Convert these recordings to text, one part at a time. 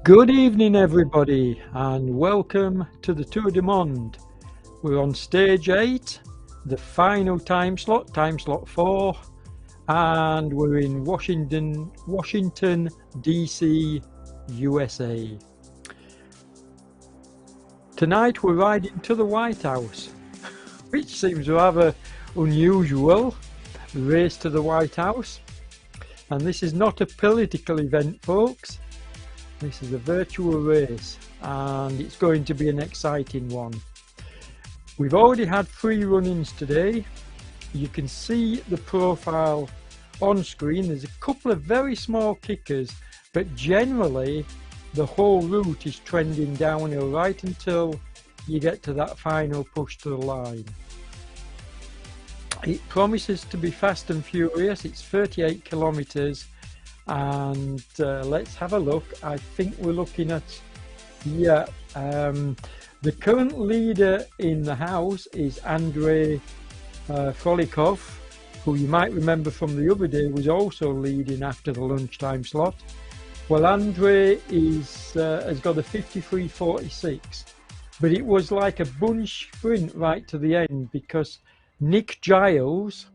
Good evening, everybody, and welcome to the Tour du Monde. We're on stage 8, the final time slot 4, and we're in Washington, DC, USA. Tonight we're riding to the White House, which seems rather unusual, race to the White House. And this is not a political event, folks. This is a virtual race, and it's going to be an exciting one. We've already had 3 run-ins today. You can see the profile on screen. There's a couple of very small kickers, but generally the whole route is trending downhill right until you get to that final push to the line. It promises to be fast and furious. It's 38 kilometers. And let's have a look. I think we're looking at, the current leader in the house is Andrei Frolikov, who you might remember from the other day was also leading after the lunchtime slot. Well, Andrei has got a 53.46, but it was like a bunch sprint right to the end because Nick Giles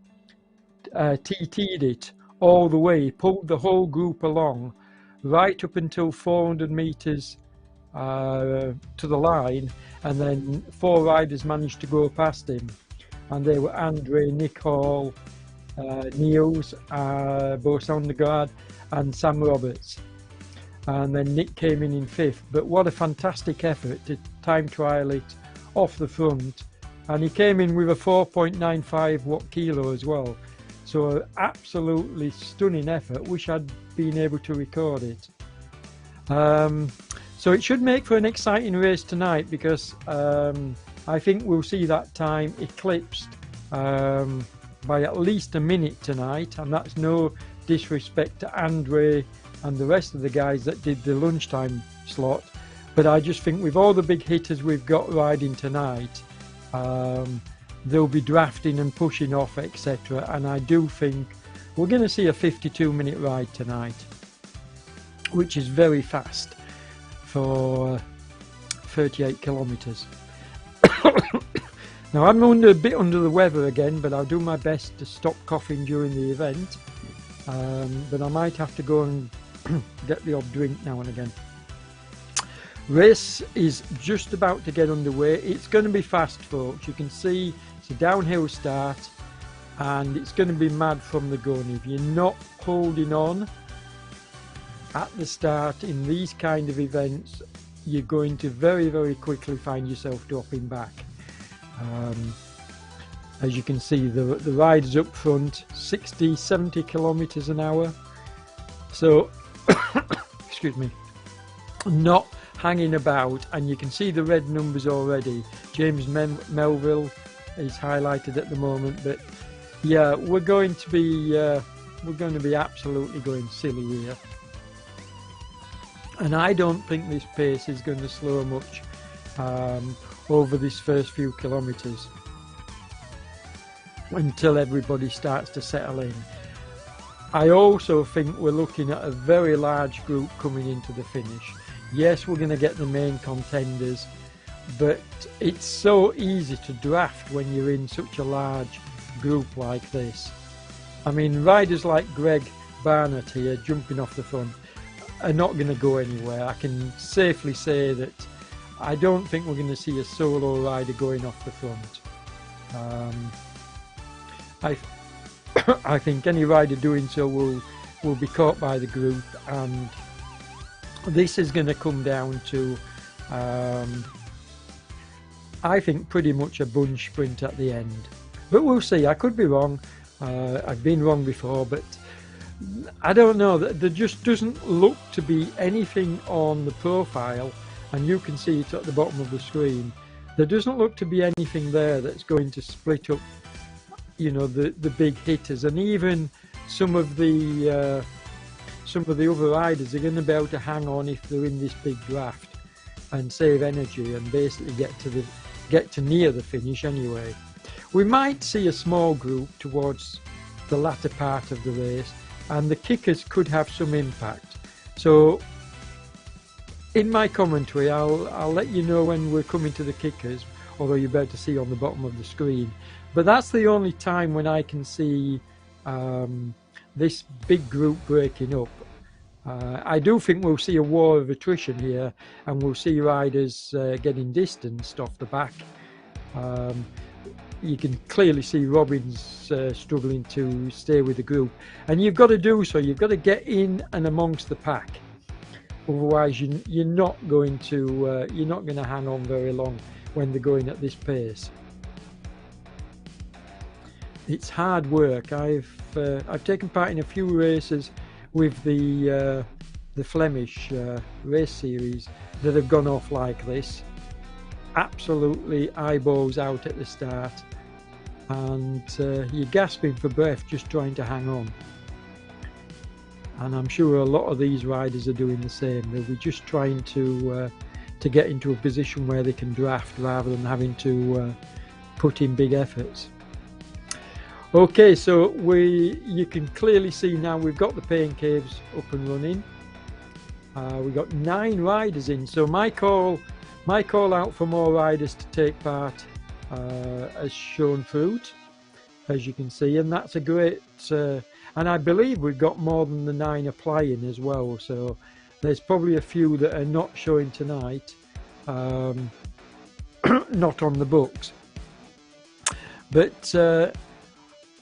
TT'd it all the way, pulled the whole group along right up until 400 meters to the line, and then 4 riders managed to go past him, and they were Andre, Nick Hall, Niels, Bo Sondergaard and Sam Roberts, and then Nick came in 5th. But what a fantastic effort to time trial it off the front, and he came in with a 4.95 watt kilo as well. So absolutely stunning effort. Wish I'd been able to record it. So it should make for an exciting race tonight, because I think we'll see that time eclipsed by at least a minute tonight, and that's no disrespect to Andre and the rest of the guys that did the lunchtime slot, but I just think with all the big hitters we've got riding tonight, they'll be drafting and pushing off, etc. And I do think we're going to see a 52-minute ride tonight, which is very fast for 38 kilometers. Now I'm a bit under the weather again, but I'll do my best to stop coughing during the event. But I might have to go and get the odd drink now and again. Race is just about to get underway. It's going to be fast, folks. You can see it's a downhill start, and it's going to be mad from the gun. If you're not holding on at the start in these kind of events, you're going to very, very quickly find yourself dropping back. As you can see, the riders up front, 60, 70 kilometers an hour. So, excuse me, not hanging about, and you can see the red numbers already. James Melville is highlighted at the moment, but yeah, we're going to be absolutely going silly here, and I don't think this pace is going to slow much over this first few kilometers until everybody starts to settle in. I also think we're looking at a very large group coming into the finish. Yes, we're going to get the main contenders, but it's so easy to draft when you're in such a large group like this. I mean, riders like Greg Barnett here jumping off the front are not going to go anywhere. I can safely say that I don't think we're going to see a solo rider going off the front. I think any rider doing so will be caught by the group, and this is going to come down to, I think, pretty much a bunch sprint at the end. But we'll see. I could be wrong. I've been wrong before, but I don't know. There just doesn't look to be anything on the profile, and you can see it at the bottom of the screen. There doesn't look to be anything there that's going to split up, you know, the big hitters, and even some of the other riders are going to be able to hang on if they're in this big draft and save energy and basically get to near the finish anyway. We might see a small group towards the latter part of the race, and the kickers could have some impact. So in my commentary, I'll let you know when we're coming to the kickers, although you're better to see on the bottom of the screen. But that's the only time when I can see this big group breaking up. I do think we'll see a war of attrition here, and we'll see riders getting distanced off the back. You can clearly see Robbins struggling to stay with the group, and you've got to do so. You've got to get in and amongst the pack. Otherwise, you're not going to hang on very long when they're going at this pace. It's hard work. I've taken part in a few races with the Flemish race series that have gone off like this. Absolutely eyeballs out at the start, and you're gasping for breath just trying to hang on. And I'm sure a lot of these riders are doing the same. They'll be just trying to get into a position where they can draft rather than having to put in big efforts. Okay, so you can clearly see now we've got the pain caves up and running. We've got 9 riders in, so my call out for more riders to take part has shown fruit, as you can see, and that's a great. And I believe we've got more than the 9 applying as well, so there's probably a few that are not showing tonight, not on the books. But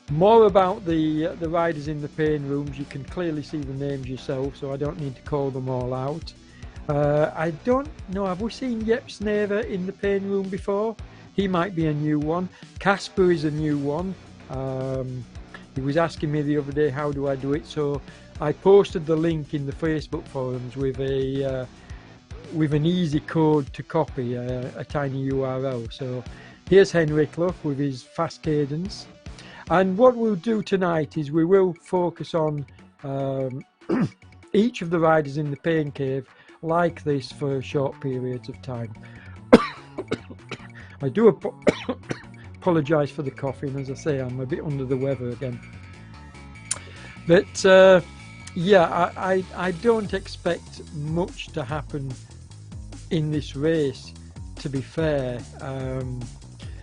more about the riders in the pain rooms. You can clearly see the names yourself, so I don't need to call them all out. I don't know, have we seen Jep Snever in the pain room before? He might be a new one. Casper is a new one. He was asking me the other day, how do I do it? So I posted the link in the Facebook forums with an easy code to copy, a tiny URL. So here's Henrik, look, with his fast cadence. And what we'll do tonight is we will focus on each of the riders in the pain cave like this for short periods of time. I do apologise for the coughing. As I say, I'm a bit under the weather again. But yeah, I don't expect much to happen in this race, to be fair.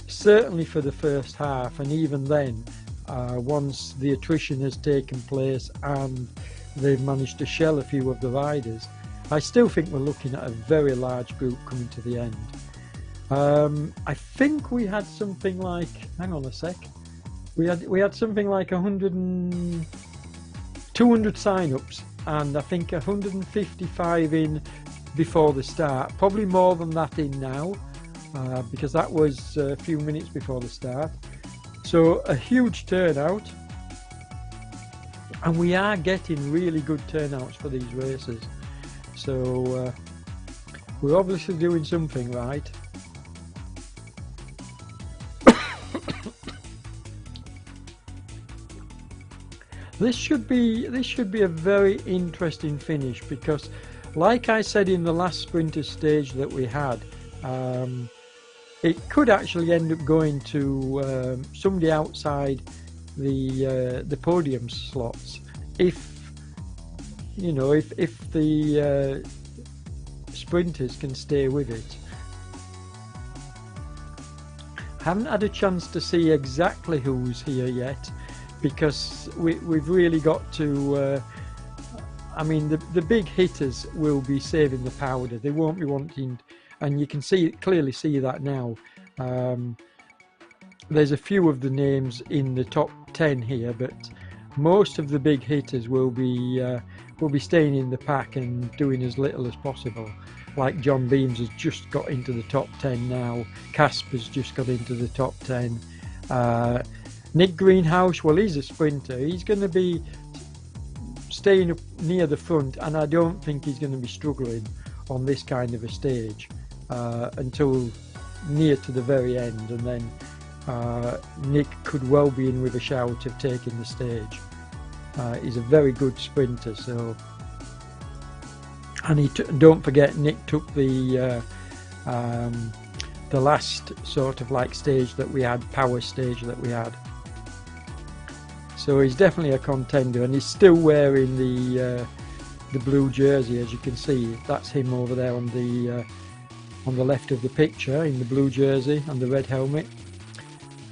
Certainly for the first half, and even then, once the attrition has taken place and they've managed to shell a few of the riders, I still think we're looking at a very large group coming to the end. I think we had something like, hang on a sec, we had something like 200 sign-ups, and I think 155 in before the start, probably more than that in now, because that was a few minutes before the start. So a huge turnout, and we are getting really good turnouts for these races, so we're obviously doing something right. This should be a very interesting finish, because like I said in the last sprinter stage that we had, it could actually end up going to somebody outside the podium slots if, you know, if the sprinters can stay with it. Haven't had a chance to see exactly who's here yet, because we've really got to I mean, the big hitters will be saving the powder. They won't be wanting, and you can clearly see that now. There's a few of the names in the top 10 here, but most of the big hitters will be staying in the pack and doing as little as possible. Like John Beams has just got into the top 10 now. Casper's just got into the top 10. Nick Greenhouse, well, he's a sprinter. He's going to be staying up near the front, and I don't think he's going to be struggling on this kind of a stage until near to the very end, and then Nick could well be in with a shout of taking the stage. He's a very good sprinter, so, and don't forget, Nick took the last sort of like stage that we had, power stage that we had. So he's definitely a contender, and he's still wearing the the blue jersey, as you can see. That's him over there on the left of the picture in the blue jersey and the red helmet.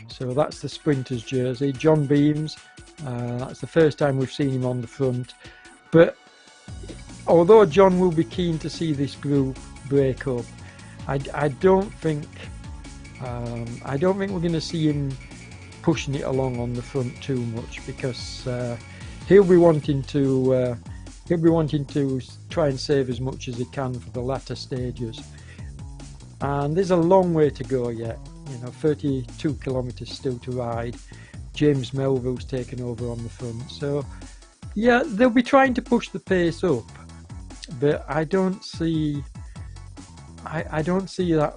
So that's the Sprinters jersey. John Beams, that's the first time we've seen him on the front. But although John will be keen to see this group break up, I don't think we're going to see him pushing it along on the front too much, because he'll be wanting to try and save as much as he can for the latter stages. And there's a long way to go yet. 32 kilometres still to ride. James Melville's taken over on the front, so yeah, they'll be trying to push the pace up, but I don't see that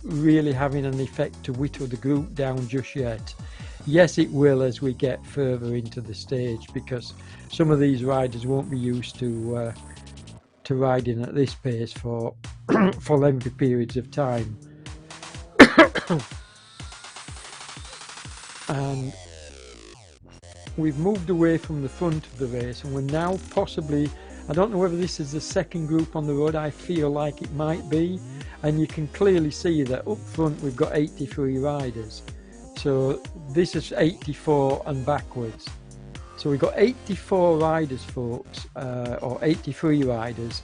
really having an effect to whittle the group down just yet. Yes, it will as we get further into the stage, because some of these riders won't be used to riding at this pace for for lengthy periods of time. And we've moved away from the front of the race, and we're now possibly, I don't know whether this is the second group on the road, I feel like it might be, and you can clearly see that up front we've got 83 riders. So this is 84 and backwards. So we've got 84 riders, folks, or 83 riders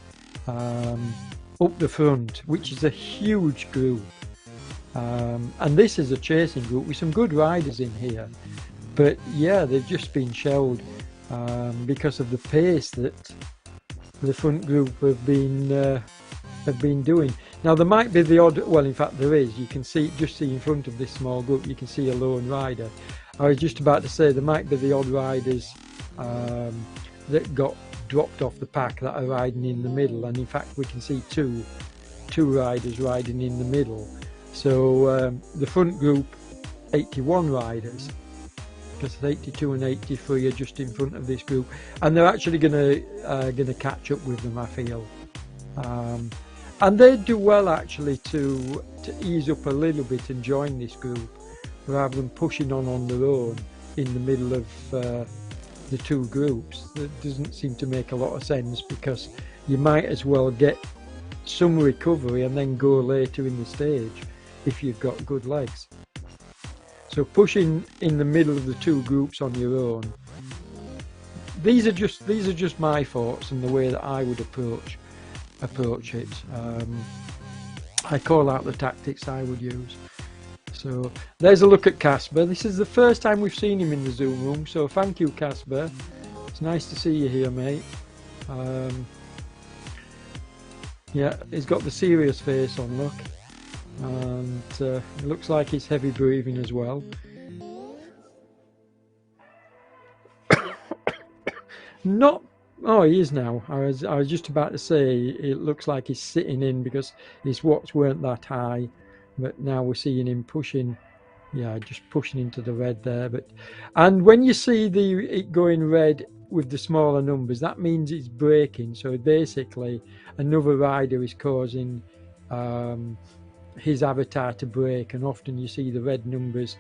up the front, which is a huge group. And this is a chasing group with some good riders in here, but yeah, they've just been shelled because of the pace that the front group have been doing. Now there might be the odd, well in fact there is, you can see in front of this small group, you can see a lone rider. I was just about to say there might be the odd riders that got dropped off the pack that are riding in the middle, and in fact we can see two riders riding in the middle. So the front group, 81 riders, because 82 and 83 are just in front of this group, and they're actually gonna catch up with them, I feel. And they do well actually to ease up a little bit and join this group, rather than pushing on their own in the middle of the two groups. That doesn't seem to make a lot of sense, because you might as well get some recovery and then go later in the stage if you've got good legs. So pushing in the middle of the two groups on your own, these are just my thoughts and the way that I would approach it. I call out the tactics I would use. So there's a look at Casper. This is the first time we've seen him in the Zoom room, so thank you, Casper. It's nice to see you here, mate. Yeah, he's got the serious face on, look. And it looks like he's heavy breathing as well. Not, oh, he is now. I was just about to say it looks like he's sitting in because his watts weren't that high, but now we're seeing him pushing, yeah, just pushing into the red there. And when you see it going red with the smaller numbers, that means it's braking. So basically another rider is causing his avatar to brake, and often you see the red numbers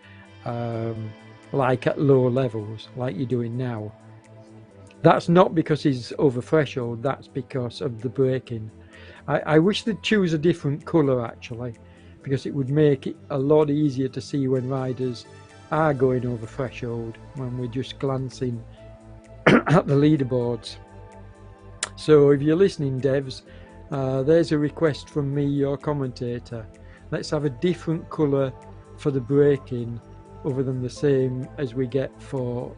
like at low levels, like you're doing now. That's not because he's over threshold, that's because of the braking. I wish they'd choose a different colour actually, because it would make it a lot easier to see when riders are going over threshold, when we're just glancing at the leaderboards. So if you're listening, devs, there's a request from me, your commentator. Let's have a different colour for the braking other than the same as we get for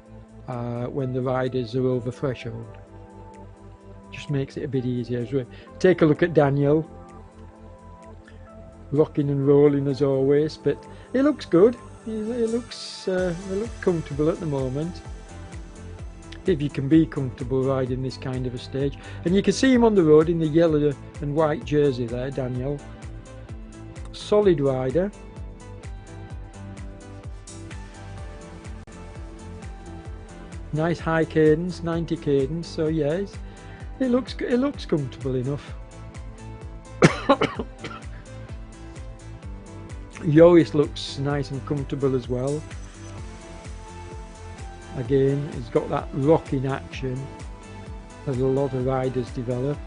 when the riders are over threshold. Just makes it a bit easier as well. Take a look at Daniel, rocking and rolling as always, but he looks good. He looks comfortable at the moment. If you can be comfortable riding this kind of a stage. And you can see him on the road in the yellow and white jersey there, Daniel. Solid rider. Nice high cadence, 90 cadence, so yeah, it looks comfortable enough. Joris looks nice and comfortable as well. Again, he's got that rocking action. as a lot of riders develop.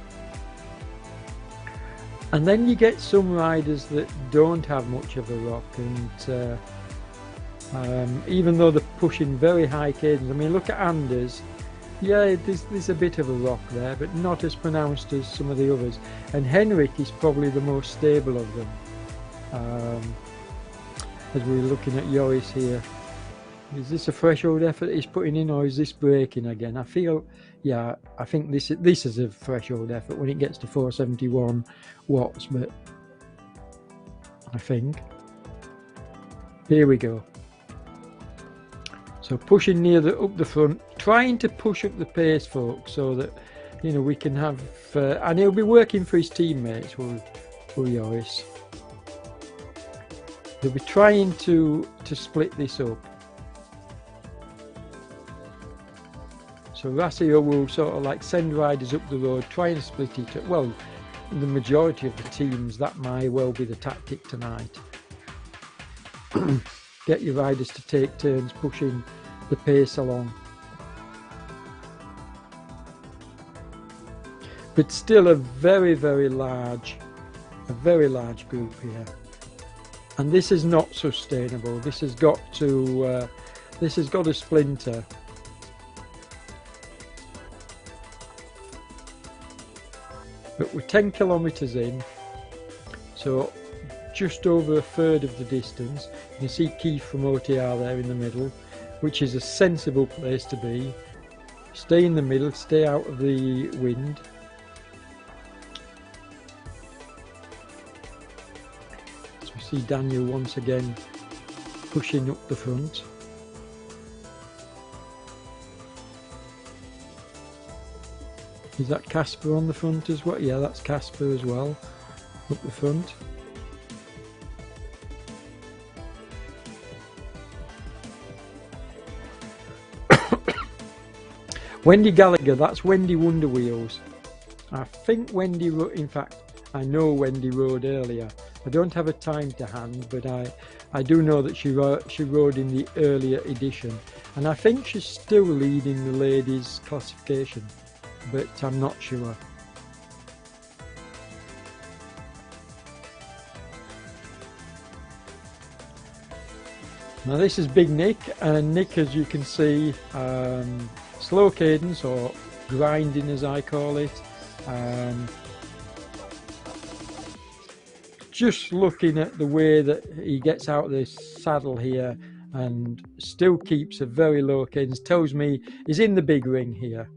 And then you get some riders that don't have much of a rock, and even though they're pushing very high cadence, I mean, look at Anders. Yeah, there's a bit of a rock there, but not as pronounced as some of the others. And Henrik is probably the most stable of them. As we're looking at Joris here, is this a threshold effort he's putting in, or is this braking again? I feel, yeah, I think this is a threshold effort when it gets to 471 watts, but I think. Here we go. So pushing near up the front, trying to push up the pace, folks, so that, you know, we can have, and he'll be working for his teammates, will Joris. They'll be trying to split this up. So Rassio will sort of like send riders up the road, try and split it up. Well, the majority of the teams, that might well be the tactic tonight. Get your riders to take turns pushing the pace along. But still a very, very large group here. And this is not sustainable. This has got to splinter. But we're 10 kilometers in, so just over a third of the distance. You can see Keith from OTR there in the middle, which is a sensible place to be. Stay in the middle, stay out of the wind. So we see Daniel once again pushing up the front. Is that Casper on the front as well? Yeah, that's Casper as well, up the front. Wendy Gallagher, that's Wendy Wonder Wheels. I think Wendy, in fact, I know Wendy rode earlier. I don't have a time to hand, but I do know that she rode in the earlier edition. And I think she's still leading the ladies' classification, but I'm not sure. Now this is Big Nick, and Nick, as you can see, slow cadence, or grinding as I call it. Just looking at the way that he gets out of this saddle here and still keeps a very low cadence, tells me he's in the big ring here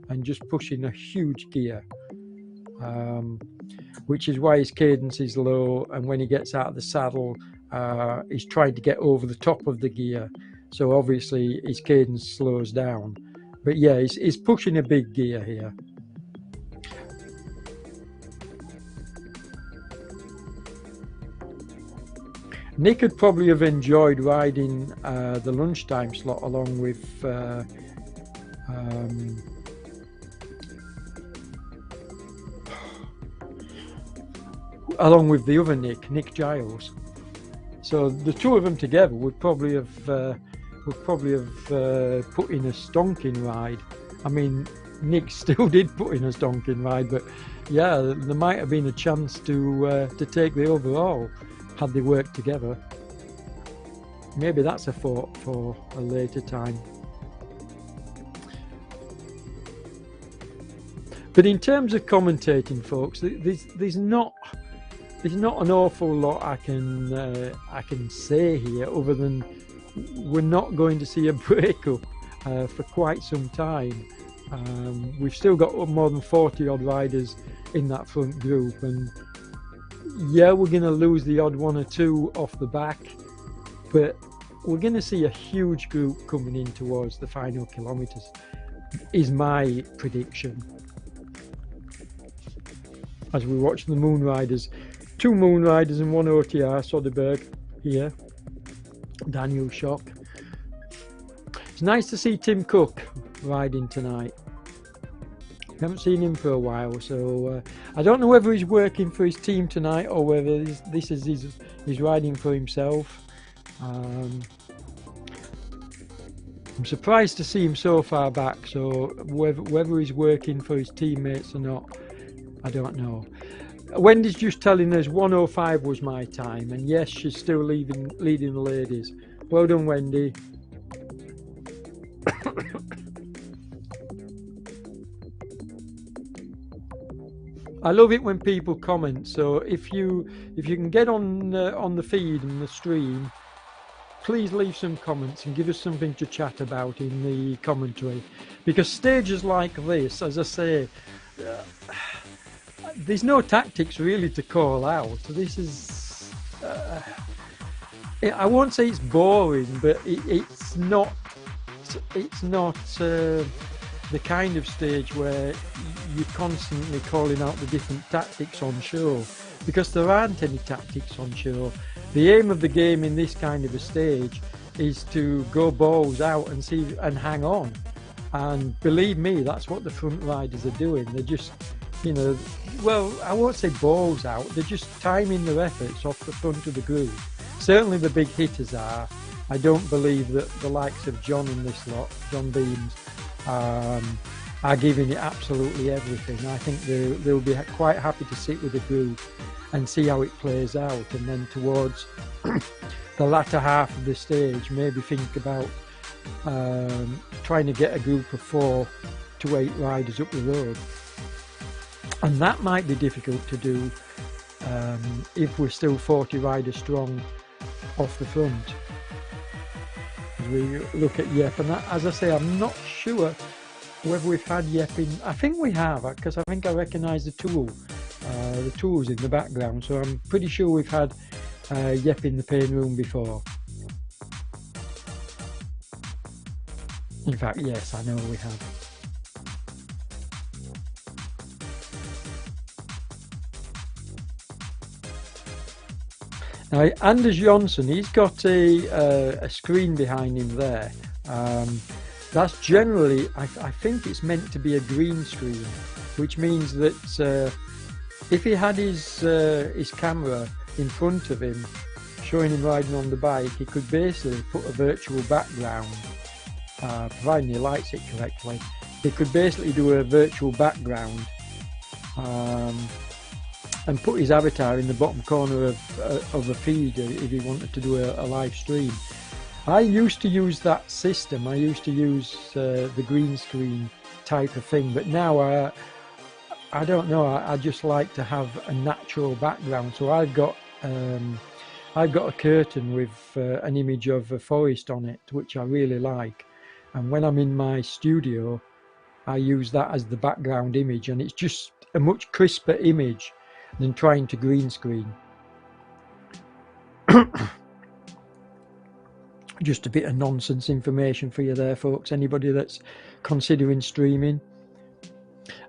and just pushing a huge gear, which is why his cadence is low, and when he gets out of the saddle he's trying to get over the top of the gear, so obviously his cadence slows down. But yeah, he's pushing a big gear here. Nick would probably have enjoyed riding the lunchtime slot along with the other Nick Giles. So the two of them together would probably have put in a stonking ride. I mean, Nick still did put in a stonking ride, but yeah, there might have been a chance to take the overall had they worked together. Maybe that's a thought for a later time. But in terms of commentating, folks, there's not an awful lot I can say here, other than we're not going to see a breakup for quite some time. We've still got more than 40 odd riders in that front group, and yeah, we're going to lose the odd one or two off the back, but we're going to see a huge group coming in towards the final kilometers, is my prediction. As we watch the Moon Riders, two Moon Riders and one OTR, Soderberg here, Daniel Shock. It's nice to see Tim Cook riding tonight. Haven't seen him for a while, so I don't know whether he's working for his team tonight or whether this is he's riding for himself. I'm surprised to see him so far back, so whether he's working for his teammates or not, I don't know. Wendy's just telling us 1:05 was my time, and yes, she's still leading the ladies. Well done, Wendy. I love it when people comment. So if you can get on the feed and the stream, please leave some comments and give us something to chat about in the commentary, because stages like this, as I say, there's no tactics really to call out. This is I won't say it's boring, but it's not the kind of stage where you're constantly calling out the different tactics on show, because there aren't any tactics on show. The aim of the game in this kind of a stage is to go balls out and see and hang on, and believe me, that's what the front riders are doing. They're just, you know, well, I won't say balls out, they're just timing their efforts off the front of the group. Certainly the big hitters are. I don't believe that the likes of John and this lot, John Beams, are giving it absolutely everything. I think they'll be quite happy to sit with the group and see how it plays out, and then towards the latter half of the stage maybe think about trying to get a group of 4 to 8 riders up the road, and that might be difficult to do if we're still 40 riders strong off the front. As we look at Yep, and that, as I say, I'm not sure whether we've had Yep in. I think we have, because I think I recognise the tools in the background, so I'm pretty sure we've had Yep in the pain room before. In fact, yes, I know we have. Now, Anders Jonsson, he's got a screen behind him there. That's generally, I think it's meant to be a green screen, which means that if he had his camera in front of him, showing him riding on the bike, he could basically put a virtual background, providing he lights it correctly. He could basically do a virtual background and put his avatar in the bottom corner of a feed if he wanted to do a live stream. I used to use that system. I used to use the green screen type of thing, but now I don't know. I just like to have a natural background. So I've got a curtain with an image of a forest on it, which I really like. And when I'm in my studio, I use that as the background image, and it's just a much crisper image than trying to green screen. Just a bit of nonsense information for you there, folks. Anybody that's considering streaming.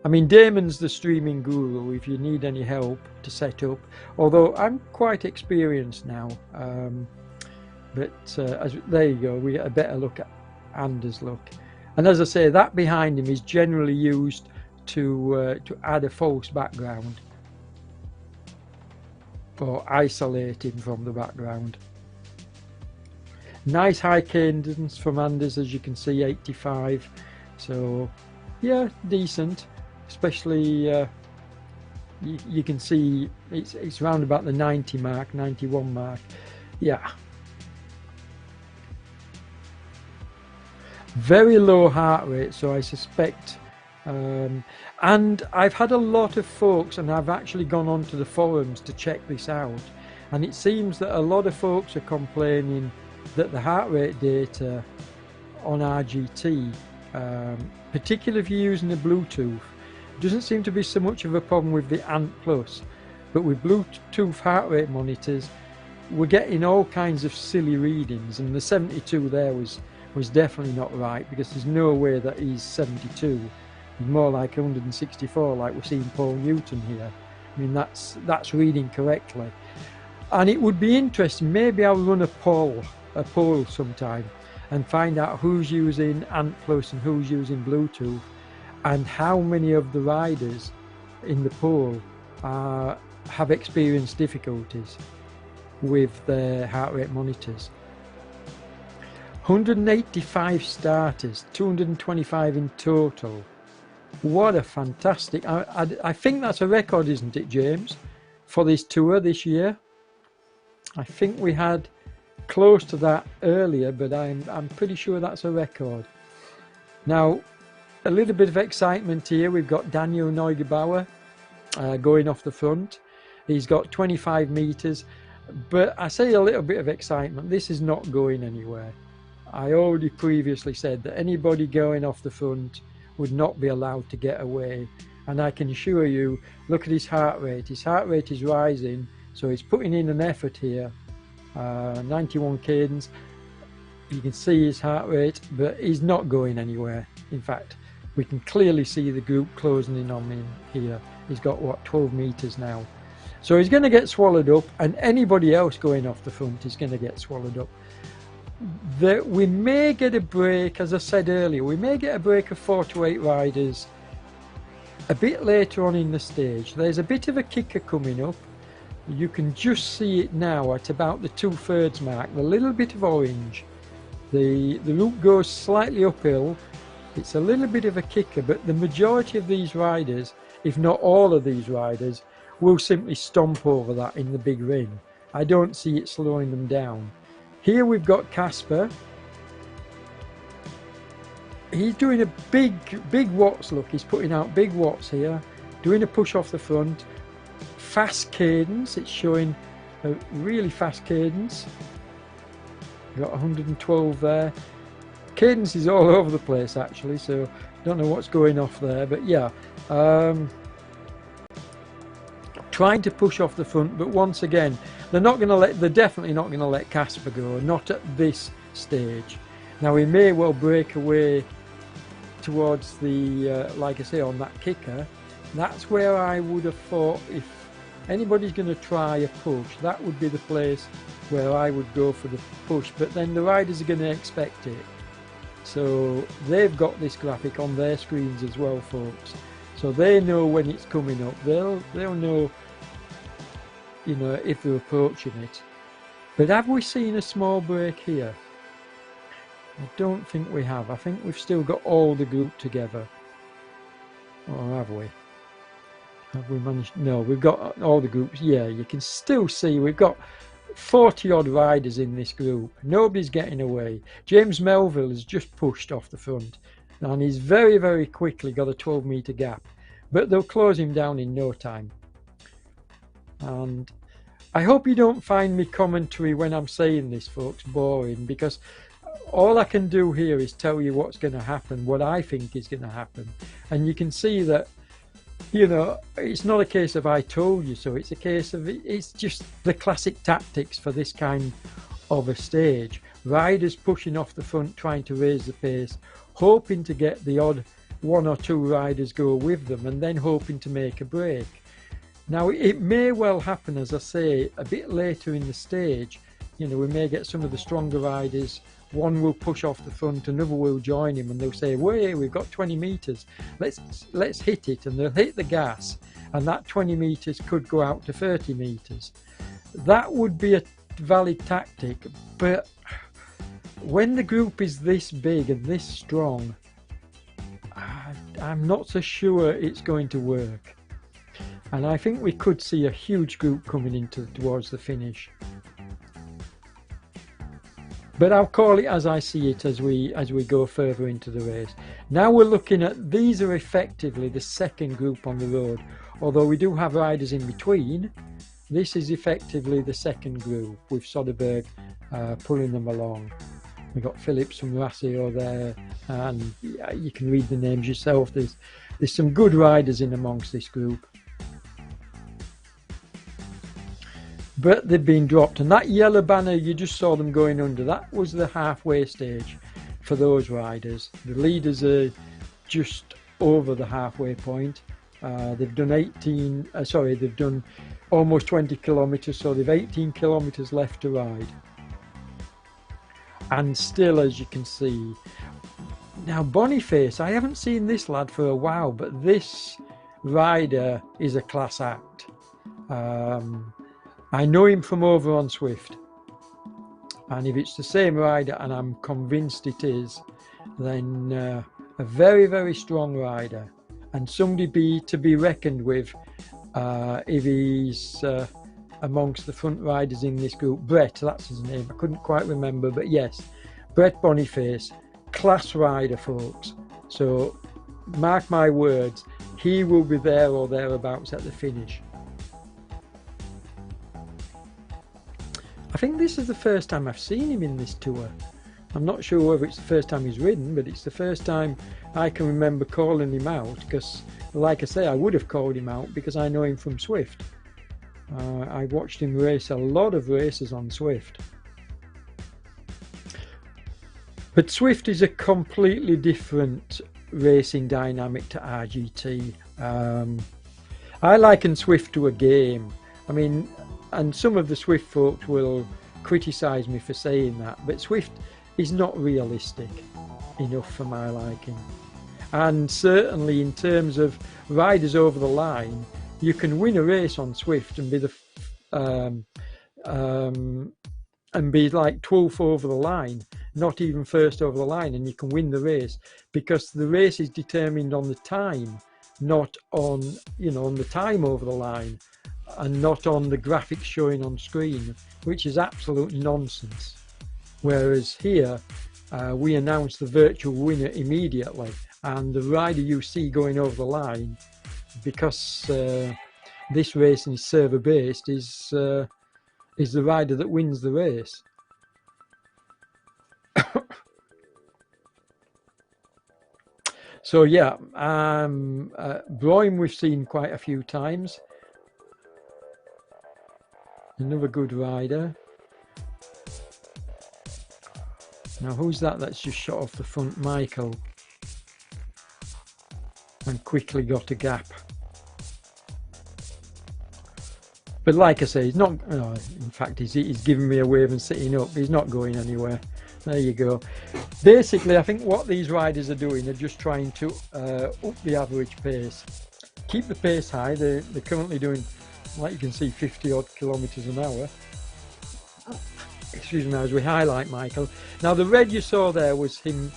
I mean, Damon's the streaming guru if you need any help to set up. Although I'm quite experienced now. There you go. We get a better look at Anders' look. And as I say, that behind him is generally used to add a false background, or isolate him from the background. Nice high cadence from Anders, as you can see, 85. So yeah, decent. Especially you can see it's round about the 90 mark, 91 mark. Yeah. Very low heart rate, so I suspect. And I've had a lot of folks, and I've actually gone onto the forums to check this out, and it seems that a lot of folks are complaining that the heart rate data on RGT, particularly if you're using a Bluetooth, doesn't seem to be so much of a problem with the Ant Plus, but with Bluetooth heart rate monitors, we're getting all kinds of silly readings, and the 72 there was definitely not right, because there's no way that he's 72. He's more like 164, like we're seeing Paul Newton here. I mean, that's reading correctly. And it would be interesting, maybe I'll run a poll sometime and find out who's using Ant Plus and who's using Bluetooth, and how many of the riders in the poll have experienced difficulties with their heart rate monitors. 185 starters, 225 in total. What a fantastic, I think that's a record, isn't it, James, for this tour this year? I think we had close to that earlier, but I'm pretty sure that's a record. Now, a little bit of excitement here. We've got Daniel Neugebauer going off the front. He's got 25 meters, but I say a little bit of excitement. This is not going anywhere. I already previously said that anybody going off the front would not be allowed to get away, and I can assure you, look at his heart rate. His heart rate is rising, so he's putting in an effort here. 91 cadence. You can see his heart rate, but he's not going anywhere. In fact, we can clearly see the group closing in on him here. He's got, what, 12 meters now. So he's going to get swallowed up, and anybody else going off the front is going to get swallowed up. We may get a break, as I said earlier, we may get a break of 4 to 8 riders a bit later on in the stage. There's a bit of a kicker coming up. You can just see it now at about the 2/3 mark, the little bit of orange. The route goes slightly uphill. It's a little bit of a kicker, but the majority of these riders, if not all of these riders, will simply stomp over that in the big ring. I don't see it slowing them down. Here we've got Casper. He's doing a big watts look. He's putting out big watts here, doing a push off the front. Fast cadence. It's showing a really fast cadence. Got 112 there. Cadence is all over the place actually, so don't know what's going off there, but yeah. Trying to push off the front, but once again, they're definitely not going to let Casper go, not at this stage. Now he may well break away towards the, like I say, on that kicker. That's where I would have thought, if anybody's going to try a push, that would be the place where I would go for the push, but then the riders are going to expect it. So they've got this graphic on their screens as well, folks. So they know when it's coming up. They'll know, you know, if they're approaching it. But have we seen a small break here? I don't think we have. I think we've still got all the group together. Or have we? Have we managed? No, we've got all the groups. Yeah, you can still see we've got 40 odd riders in this group. Nobody's getting away. James Melville has just pushed off the front, and he's very, very quickly got a 12-meter gap, but they'll close him down in no time. And I hope you don't find me commentary when I'm saying this, folks, boring, because all I can do here is tell you what's going to happen, what I think is going to happen. And you can see that, you know, it's not a case of I told you so. It's a case of, it's just the classic tactics for this kind of a stage. Riders pushing off the front, trying to raise the pace, hoping to get the odd 1 or 2 riders go with them, and then hoping to make a break. Now, it may well happen, as I say, a bit later in the stage. You know, we may get some of the stronger riders. One will push off the front, another will join him, and they'll say, "Wait, we've got 20 meters. Let's hit it," and they'll hit the gas, and that 20 meters could go out to 30 meters. That would be a valid tactic, but when the group is this big and this strong, I'm not so sure it's going to work. And I think we could see a huge group coming towards the finish. But I'll call it as I see it as we go further into the race. Now we're looking at, these are effectively the second group on the road. Although we do have riders in between, this is effectively the second group with Soderberg pulling them along. We've got Phillips from Rasio there, and you can read the names yourself. There's some good riders in amongst this group. But they've been dropped, and that yellow banner you just saw them going under, that was the halfway stage for those riders. The leaders are just over the halfway point. They've done they've done almost 20 kilometers, so they've 18 kilometers left to ride. And still, as you can see, now Boniface, I haven't seen this lad for a while, but this rider is a class act. I know him from over on Swift. And if it's the same rider, and I'm convinced it is, then a very, very strong rider, and somebody to be reckoned with if he's amongst the front riders in this group. Brett, that's his name. I couldn't quite remember, but yes, Brett Boniface, class rider, folks. So mark my words, he will be there or thereabouts at the finish. I think this is the first time I've seen him in this tour. I'm not sure whether it's the first time he's ridden, but it's the first time I can remember calling him out, because, like I say, I would have called him out because I know him from Swift. I watched him race a lot of races on Swift. But Swift is a completely different racing dynamic to RGT. I liken Swift to a game. I mean, and some of the Swift folks will criticise me for saying that, but Swift is not realistic enough for my liking. And certainly in terms of riders over the line, you can win a race on Swift and be like 12th over the line, not even first over the line, and you can win the race because the race is determined on the time, not on, on the time over the line, and not on the graphics showing on screen, which is absolute nonsense. Whereas here, we announce the virtual winner immediately, and the rider you see going over the line, because this racing is server based, is the rider that wins the race. So yeah, Broim we've seen quite a few times. Another good rider. Now who's that that's just shot off the front? Michael. And quickly got a gap. But like I say, he's not, in fact he's giving me a wave and sitting up. He's not going anywhere. There you go. Basically, I think what these riders are doing are just trying to up the average pace. Keep the pace high. They're currently doing, like you can see, 50 odd kilometers an hour. Excuse me as we highlight Michael. Now the red you saw there was him,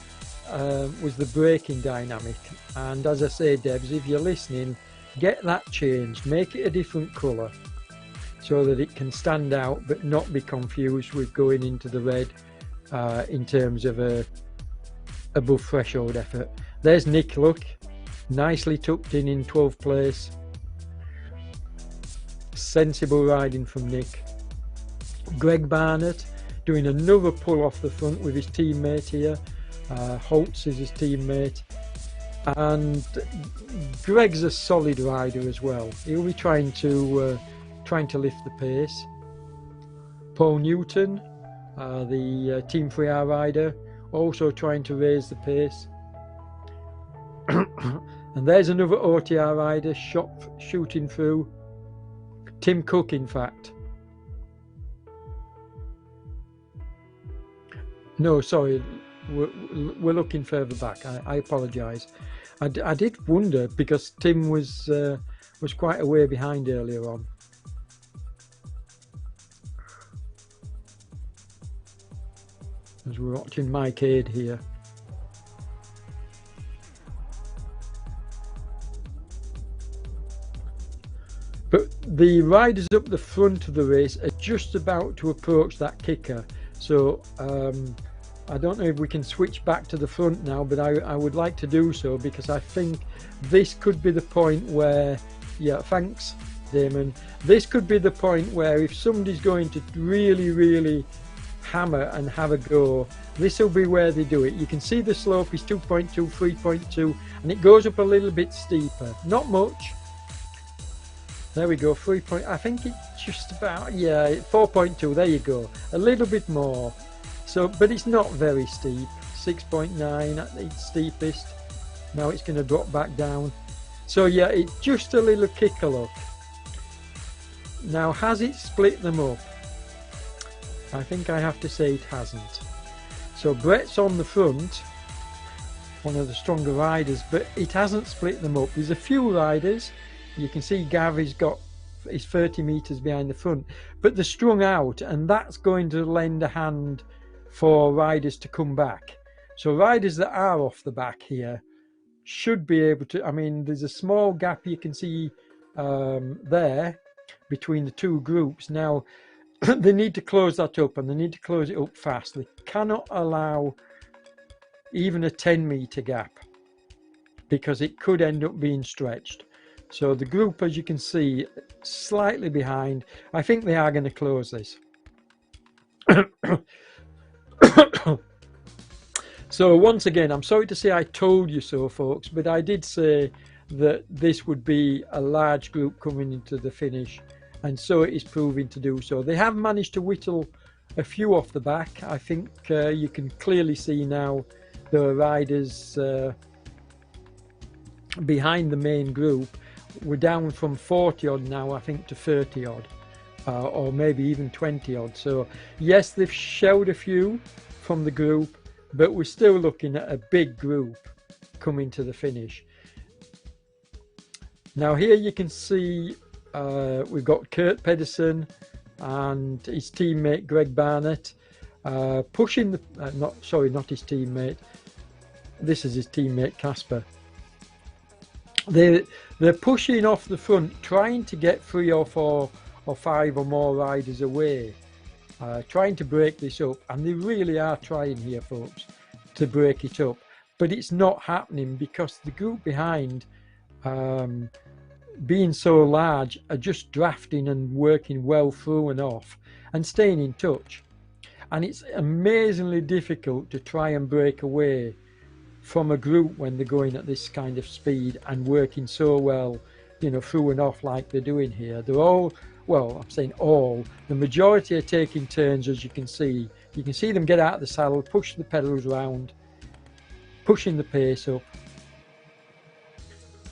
was the braking dynamic. And as I say, Debs, if you're listening, get that changed. Make it a different colour so that it can stand out but not be confused with going into the red in terms of a above threshold effort. There's Nick, look, nicely tucked in 12th place. Sensible riding from Nick. Greg Barnett doing another pull off the front with his teammate here. Holtz is his teammate, and Greg's a solid rider as well. He'll be trying to lift the pace. Paul Newton, the Team 3R rider, also trying to raise the pace. And there's another OTR rider shooting through. Tim Cook, in fact. No, sorry, we're looking further back. I apologise. I did wonder because Tim was quite a way behind earlier on. As we're watching Mike Aid here. But the riders up the front of the race are just about to approach that kicker. So I don't know if we can switch back to the front now, but I would like to do so because I think this could be the point where, yeah, thanks Damon. This could be the point where if somebody's going to really hammer and have a go, this will be where they do it. You can see the slope is 2.2, 3.2, and it goes up a little bit steeper. Not much. There we go, 3 point, I think it's just about, yeah, 4.2, there you go. A little bit more. So, but it's not very steep. 6.9 at its steepest. Now it's going to drop back down. So yeah, it's just a little kicker, look. Now, has it split them up? I think I have to say it hasn't. So Brett's on the front, one of the stronger riders, but it hasn't split them up. There's a few riders. You can see Gary's got is 30 meters behind the front, but they're strung out, and that's going to lend a hand for riders to come back. So riders that are off the back here should be able to, I mean, there's a small gap you can see there between the two groups. Now, they need to close that up, and they need to close it up fast. They cannot allow even a 10-meter gap, because it could end up being stretched. So the group, as you can see, slightly behind. I think they are going to close this. So once again, I'm sorry to say I told you so, folks, but I did say that this would be a large group coming into the finish, and so it is proving to do so. They have managed to whittle a few off the back. I think you can clearly see now the riders behind the main group. We're down from 40 odd now, I think, to 30 odd, or maybe even 20 odd. So yes, they've shelled a few from the group, but we're still looking at a big group coming to the finish. Now here you can see we've got Kurt Pedersen and his teammate Greg Barnett pushing the not his teammate, this is his teammate Casper. They're pushing off the front, trying to get 3 or 4 or 5 or more riders away, trying to break this up, and they really are trying here, folks, to break it up, but it's not happening because the group behind, being so large, are just drafting and working well through and off and staying in touch, and it's amazingly difficult to try and break away from a group when they're going at this kind of speed and working so well, you know, through and off like they're doing here. They're all, well, I'm saying all, the majority are taking turns, as you can see. You can see them get out of the saddle, push the pedals around, pushing the pace up.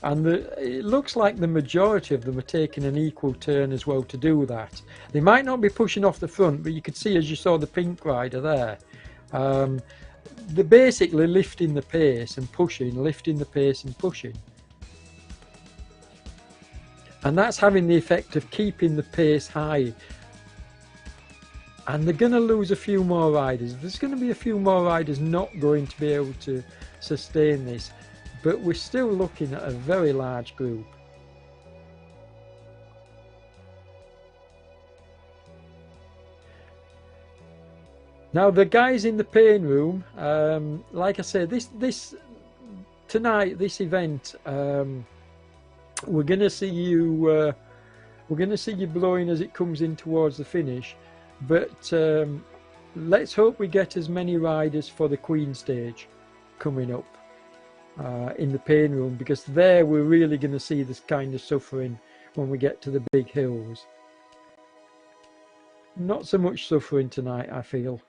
And it looks like the majority of them are taking an equal turn as well to do that. They might not be pushing off the front, but you could see, as you saw the pink rider there, they're basically lifting the pace and pushing, lifting the pace and pushing. And that's having the effect of keeping the pace high. And they're going to lose a few more riders. There's going to be a few more riders not going to be able to sustain this. But we're still looking at a very large group. Now the guys in the pain room, like I said, this tonight, this event, we're going to see you blowing as it comes in towards the finish. But let's hope we get as many riders for the Queen stage coming up in the pain room, because there we're really going to see this kind of suffering when we get to the big hills. Not so much suffering tonight, I feel,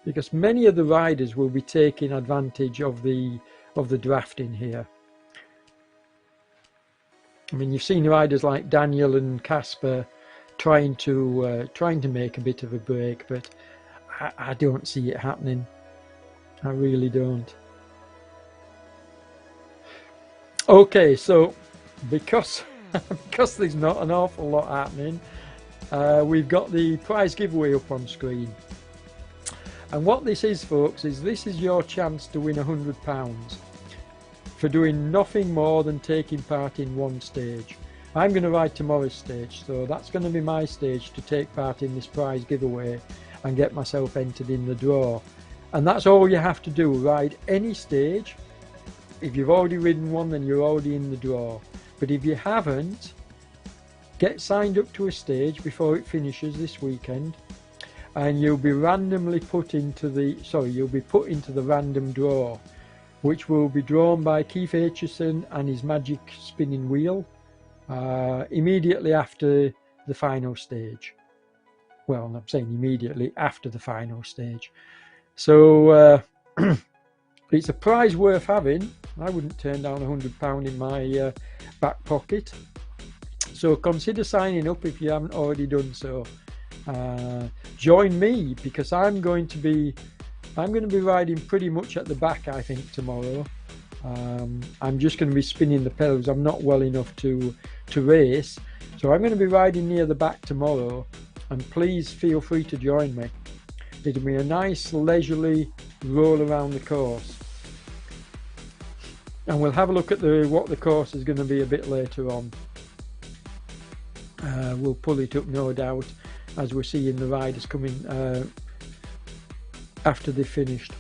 because many of the riders will be taking advantage of the drafting here. I mean, you've seen riders like Daniel and Casper trying to make a bit of a break, but I don't see it happening. I really don't. Okay, so because there's not an awful lot happening, we've got the prize giveaway up on screen. And what this is, folks, is this is your chance to win £100 for doing nothing more than taking part in one stage. I'm going to ride tomorrow's stage, so that's going to be my stage to take part in this prize giveaway and get myself entered in the draw. And that's all you have to do, ride any stage. If you've already ridden one, then you're already in the draw. But if you haven't, get signed up to a stage before it finishes this weekend, and you'll be randomly put into the random draw, which will be drawn by Keith Aitchison and his magic spinning wheel immediately after the final stage. Well, I'm saying immediately after the final stage. So it's a prize worth having. I wouldn't turn down £100 in my back pocket. So consider signing up if you haven't already done so. Join me, because I'm going to be riding pretty much at the back, I think, tomorrow. I'm just going to be spinning the pedals. I'm not well enough to race, so I'm going to be riding near the back tomorrow, and please feel free to join me. It'll be a nice leisurely roll around the course, and we'll have a look at what the course is going to be a bit later on. We'll pull it up, no doubt, as we're seeing the riders coming after they've finished.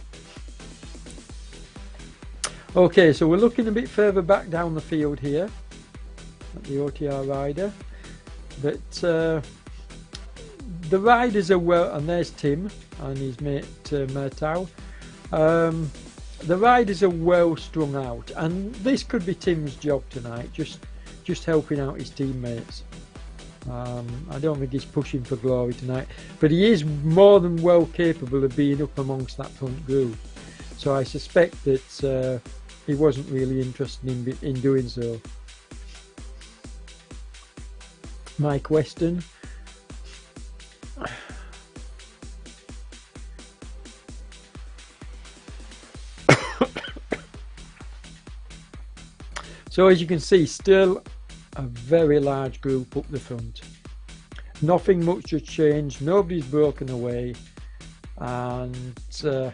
Okay, so we're looking a bit further back down the field here at the OTR rider, but the riders are well, and there's Tim and his mate Murtau. The riders are well strung out, and this could be Tim's job tonight, just helping out his teammates. I don't think he's pushing for glory tonight, but he is more than well capable of being up amongst that front group. So I suspect that he wasn't really interested in doing so. Mike Weston. So as you can see, still a very large group up the front. Nothing much has changed, nobody's broken away, and the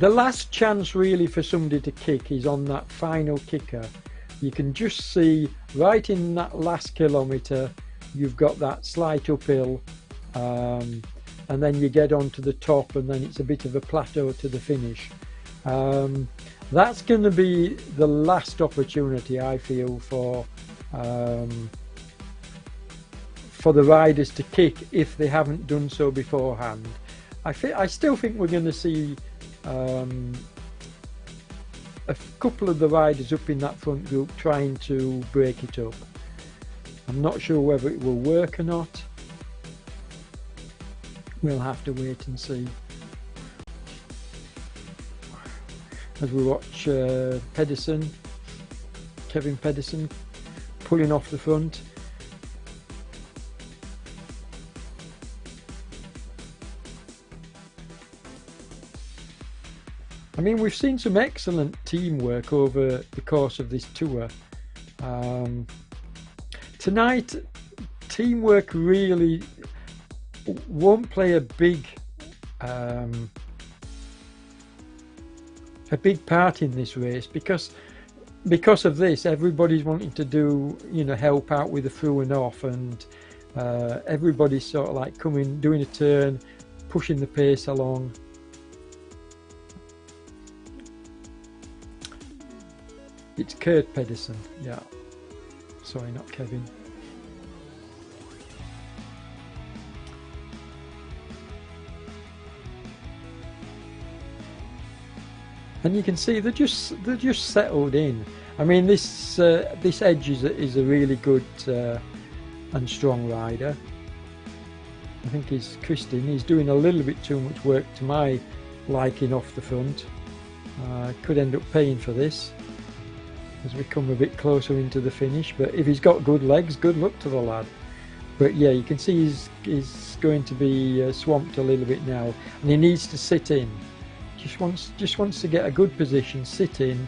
last chance really for somebody to kick is on that final kicker. You can just see right in that last kilometre you've got that slight uphill, and then you get onto the top, and then it's a bit of a plateau to the finish. That's going to be the last opportunity, I feel, for the riders to kick if they haven't done so beforehand. I still think we're going to see a couple of the riders up in that front group trying to break it up. I'm not sure whether it will work or not. We'll have to wait and see. As we watch Kevin Pedersen pulling off the front. I mean, we've seen some excellent teamwork over the course of this tour. Tonight, teamwork really won't play a big part in this race, because of this, everybody's wanting to do, help out with the through and off, and everybody's sort of like coming, doing a turn, pushing the pace along. It's Kurt Pedersen, yeah. Sorry, not Kevin. And you can see they're just settled in. I mean, this Edge is a really good and strong rider. I think he's doing a little bit too much work to my liking off the front. Could end up paying for this as we come a bit closer into the finish. But if he's got good legs, good luck to the lad. But yeah, you can see he's going to be swamped a little bit now, and he needs to sit in. Just wants to get a good position, sit in,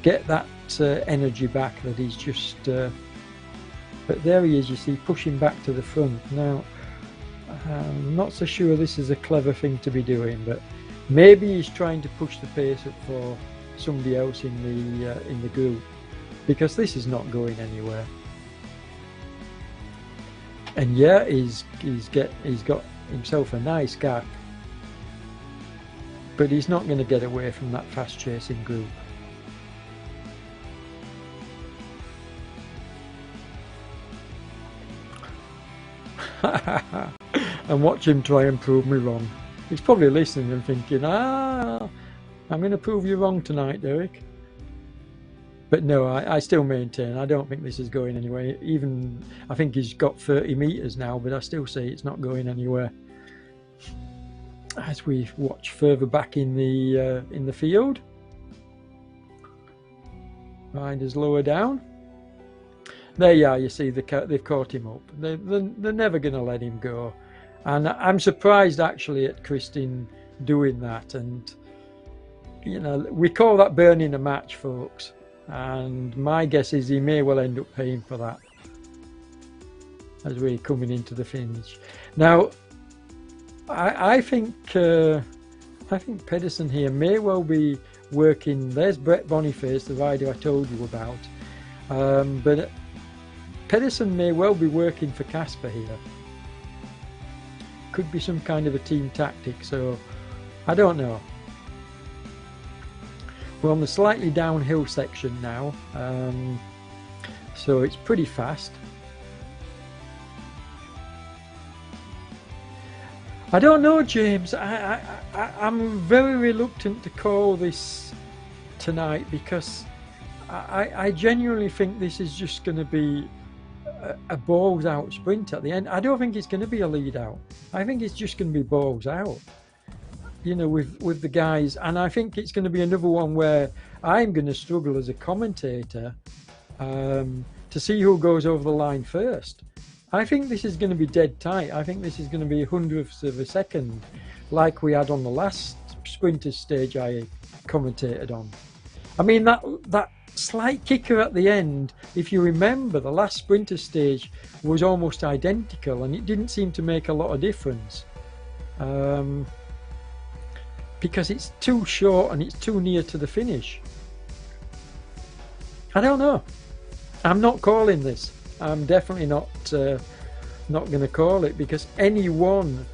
get that energy back that he's just. But there he is, you see, pushing back to the front. Now, I'm not so sure this is a clever thing to be doing, but maybe he's trying to push the pace up for somebody else in the group, because this is not going anywhere. And yeah, he's got himself a nice gap, but he's not going to get away from that fast chasing group. And watch him try and prove me wrong. He's probably listening and thinking, I'm going to prove you wrong tonight, Derek. But no, I still maintain, I don't think this is going anywhere. Even, I think he's got 30 metres now, but I still say it's not going anywhere. As we watch further back in the field, riders lower down. There you are, you see they've caught him up. They're never going to let him go. And I'm surprised actually at Kristin doing that. And you know, we call that burning a match, folks. And my guess is he may well end up paying for that as we're coming into the finish. Now, I think Pedersen here may well be working. There's Brett Boniface, the rider I told you about, but Pedersen may well be working for Casper here. Could be some kind of a team tactic, so I don't know. We're on the slightly downhill section now, so it's pretty fast. I don't know, James. I'm very reluctant to call this tonight because I genuinely think this is just going to be a balls out sprint at the end. I don't think it's going to be a lead out. I think it's just going to be balls out, you know, with the guys. And I think it's going to be another one where I'm going to struggle as a commentator to see who goes over the line first. I think this is going to be dead tight. I think this is going to be hundredths of a second like we had on the last sprinters stage I commentated on. I mean, that slight kicker at the end, if you remember, the last sprinter stage was almost identical and it didn't seem to make a lot of difference because it's too short and it's too near to the finish. I don't know. I'm not calling this. I'm definitely not going to call it because any one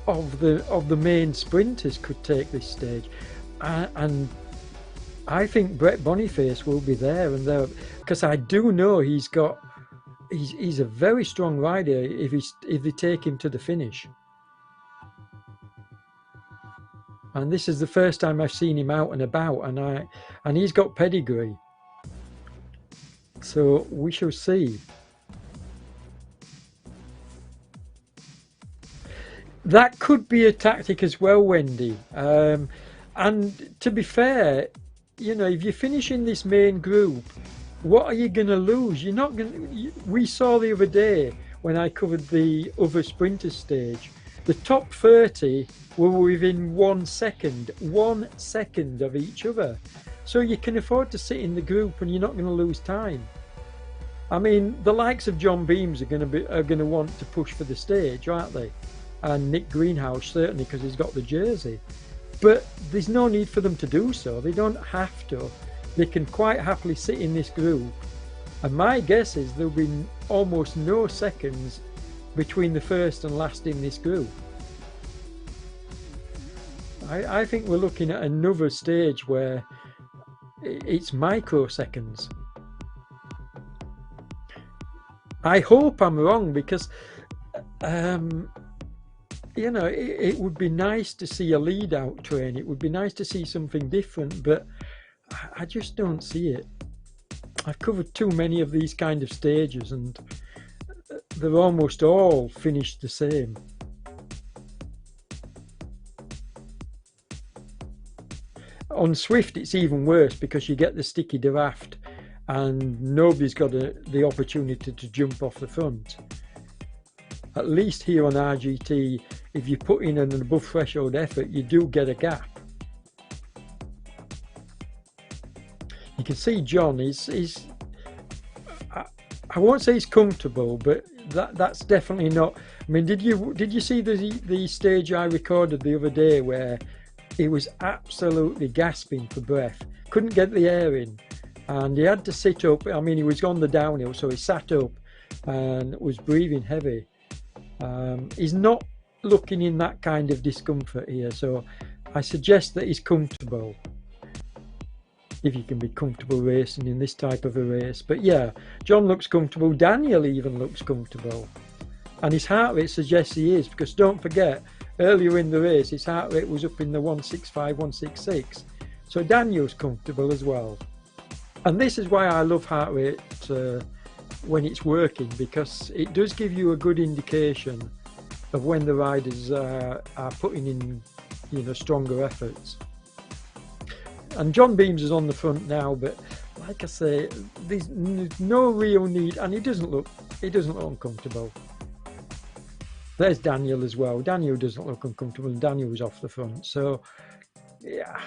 of the main sprinters could take this stage, and I think Brett Boniface will be there and there because I do know he's a very strong rider if they take him to the finish. And this is the first time I've seen him out and about, and he's got pedigree. So we shall see. That could be a tactic as well, Wendy. And to be fair, you know, if you finish in this main group, what are you going to lose? You're not going to. We saw the other day when I covered the other sprinter stage, the top 30 were within 1 second of each other. So you can afford to sit in the group and you're not going to lose time. I mean, the likes of John Beams are going to want to push for the stage, aren't they? And Nick Greenhouse certainly, because he's got the jersey. But there's no need for them to do so. They don't have to. They can quite happily sit in this group. And my guess is there'll be almost no seconds between the first and last in this group. I think we're looking at another stage where it's microseconds. I hope I'm wrong because, you know, it would be nice to see a lead-out train. It would be nice to see something different, but I just don't see it. I've covered too many of these kind of stages and they're almost all finished the same. On Swift, it's even worse because you get the sticky draft and nobody's got the opportunity to jump off the front. At least here on RGT, if you put in an above threshold effort, you do get a gap. You can see John is I won't say he's comfortable, but that's definitely not. I mean, did you see the stage I recorded the other day where he was absolutely gasping for breath, couldn't get the air in, and he had to sit up. I mean, he was on the downhill, so he sat up and was breathing heavy. He's not looking in that kind of discomfort here, so I suggest that he's comfortable, if you can be comfortable racing in this type of a race. But yeah, John looks comfortable. Daniel even looks comfortable, and his heart rate suggests he is, because don't forget, earlier in the race his heart rate was up in the 165, 166. So Daniel's comfortable as well. And this is why I love heart rate when it's working, because it does give you a good indication of when the riders are putting in, you know, stronger efforts. And John Beams is on the front now, but like I say, there's no real need, and he doesn't look uncomfortable. There's Daniel as well. Daniel doesn't look uncomfortable, and Daniel was off the front. So yeah.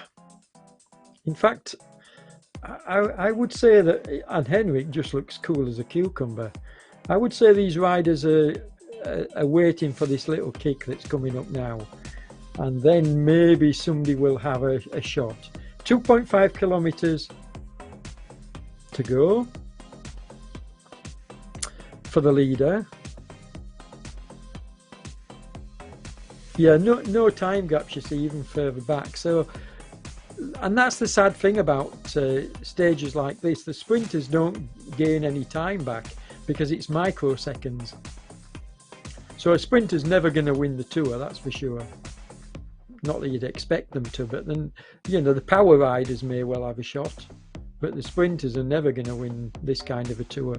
In fact, I would say that, and Henrik just looks cool as a cucumber. I would say these riders are waiting for this little kick that's coming up now, and then maybe somebody will have a shot. 2.5 kilometers to go for the leader. Yeah, no time gaps, you see, even further back. So, and that's the sad thing about stages like this. The sprinters don't gain any time back because it's microseconds. So a sprinter's never going to win the tour, that's for sure. Not that you'd expect them to, but then, you know, the power riders may well have a shot, but the sprinters are never going to win this kind of a tour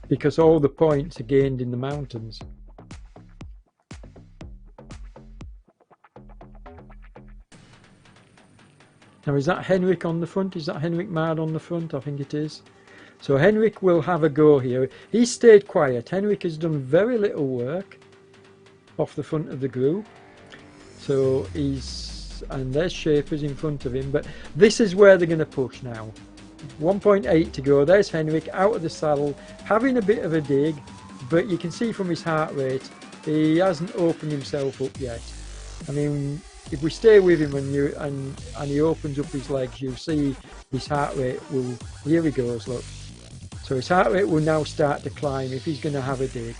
because all the points are gained in the mountains. Now, is that Henrik on the front? Is that Henrik Mard on the front? I think it is. So Henrik will have a go here. He stayed quiet. Henrik has done very little work off the front of the group. So and there's Schaefer's in front of him. But this is where they're going to push now. 1.8 to go. There's Henrik out of the saddle, having a bit of a dig. But you can see from his heart rate, he hasn't opened himself up yet. I mean, if we stay with him and he opens up his legs, you'll see his heart rate will, here he goes, look. So his heart rate will now start to climb if he's going to have a dig.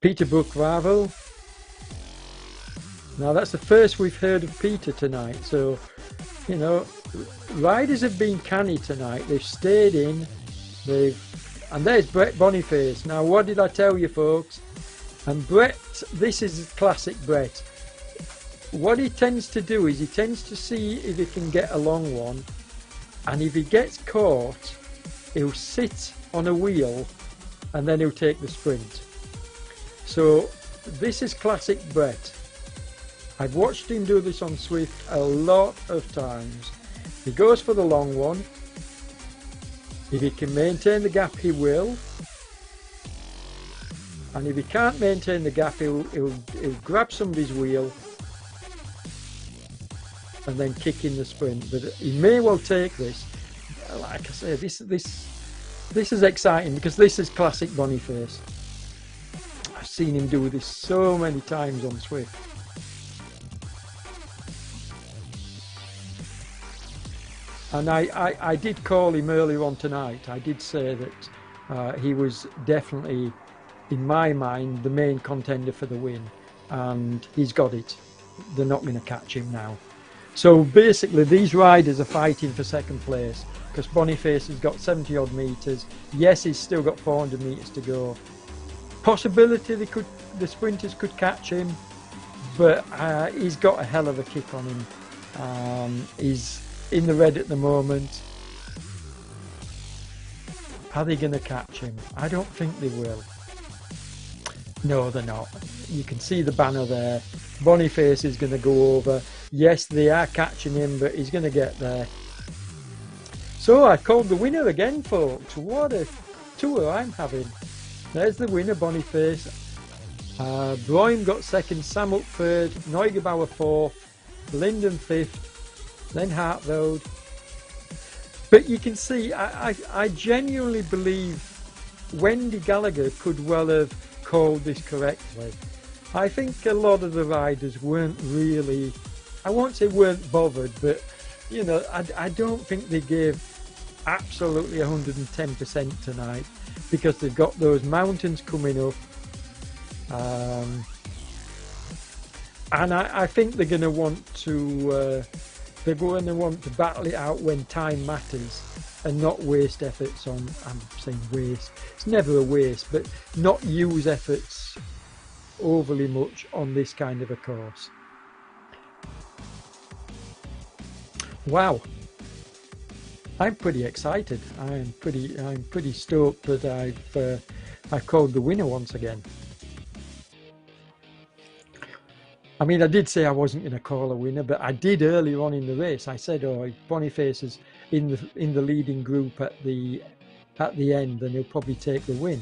Peter Buck-Ravel. Now that's the first we've heard of Peter tonight. So, you know, riders have been canny tonight. They've stayed in. And there's Brett Boniface. Now what did I tell you, folks? And Brett, this is classic Brett. What he tends to do is he tends to see if he can get a long one, and if he gets caught, he'll sit on a wheel and then he'll take the sprint. So this is classic Brett. I've watched him do this on Swift a lot of times. He goes for the long one. If he can maintain the gap, he will. And if he can't maintain the gap, he'll grab somebody's wheel and then kick in the sprint. But he may well take this. Like I say, this is exciting because this is classic Boniface. I've seen him do this so many times on Swift. And I did call him earlier on tonight. I did say that he was definitely, in my mind, the main contender for the win. And he's got it. They're not going to catch him now. So basically these riders are fighting for second place because Boniface has got 70 odd metres. Yes, he's still got 400 metres to go. Possibility the sprinters could catch him, but he's got a hell of a kick on him. He's in the red at the moment. Are they going to catch him? I don't think they will. No, they're not. You can see the banner there. Boniface is going to go over. Yes, they are catching him, but he's going to get there. So I called the winner again, folks. What a tour I'm having. There's the winner, Boniface. Broim got second, Samut third, Neugebauer fourth, Linden fifth, then Hartveld. But you can see, I genuinely believe Wendy Gallagher could well have called this correctly. I think a lot of the riders weren't really, I won't say weren't bothered, but you know, I don't think they gave absolutely 110% tonight because they've got those mountains coming up. And I think they're going to want to battle it out when time matters and not waste efforts on, I'm saying waste, it's never a waste, but not use efforts overly much on this kind of a course. Wow, I'm pretty excited. I'm pretty stoked that I've called the winner once again. I mean, I did say I wasn't going to call a winner, but I did earlier on in the race. I said, "Oh, Boniface is in the leading group at the end, then he'll probably take the win,"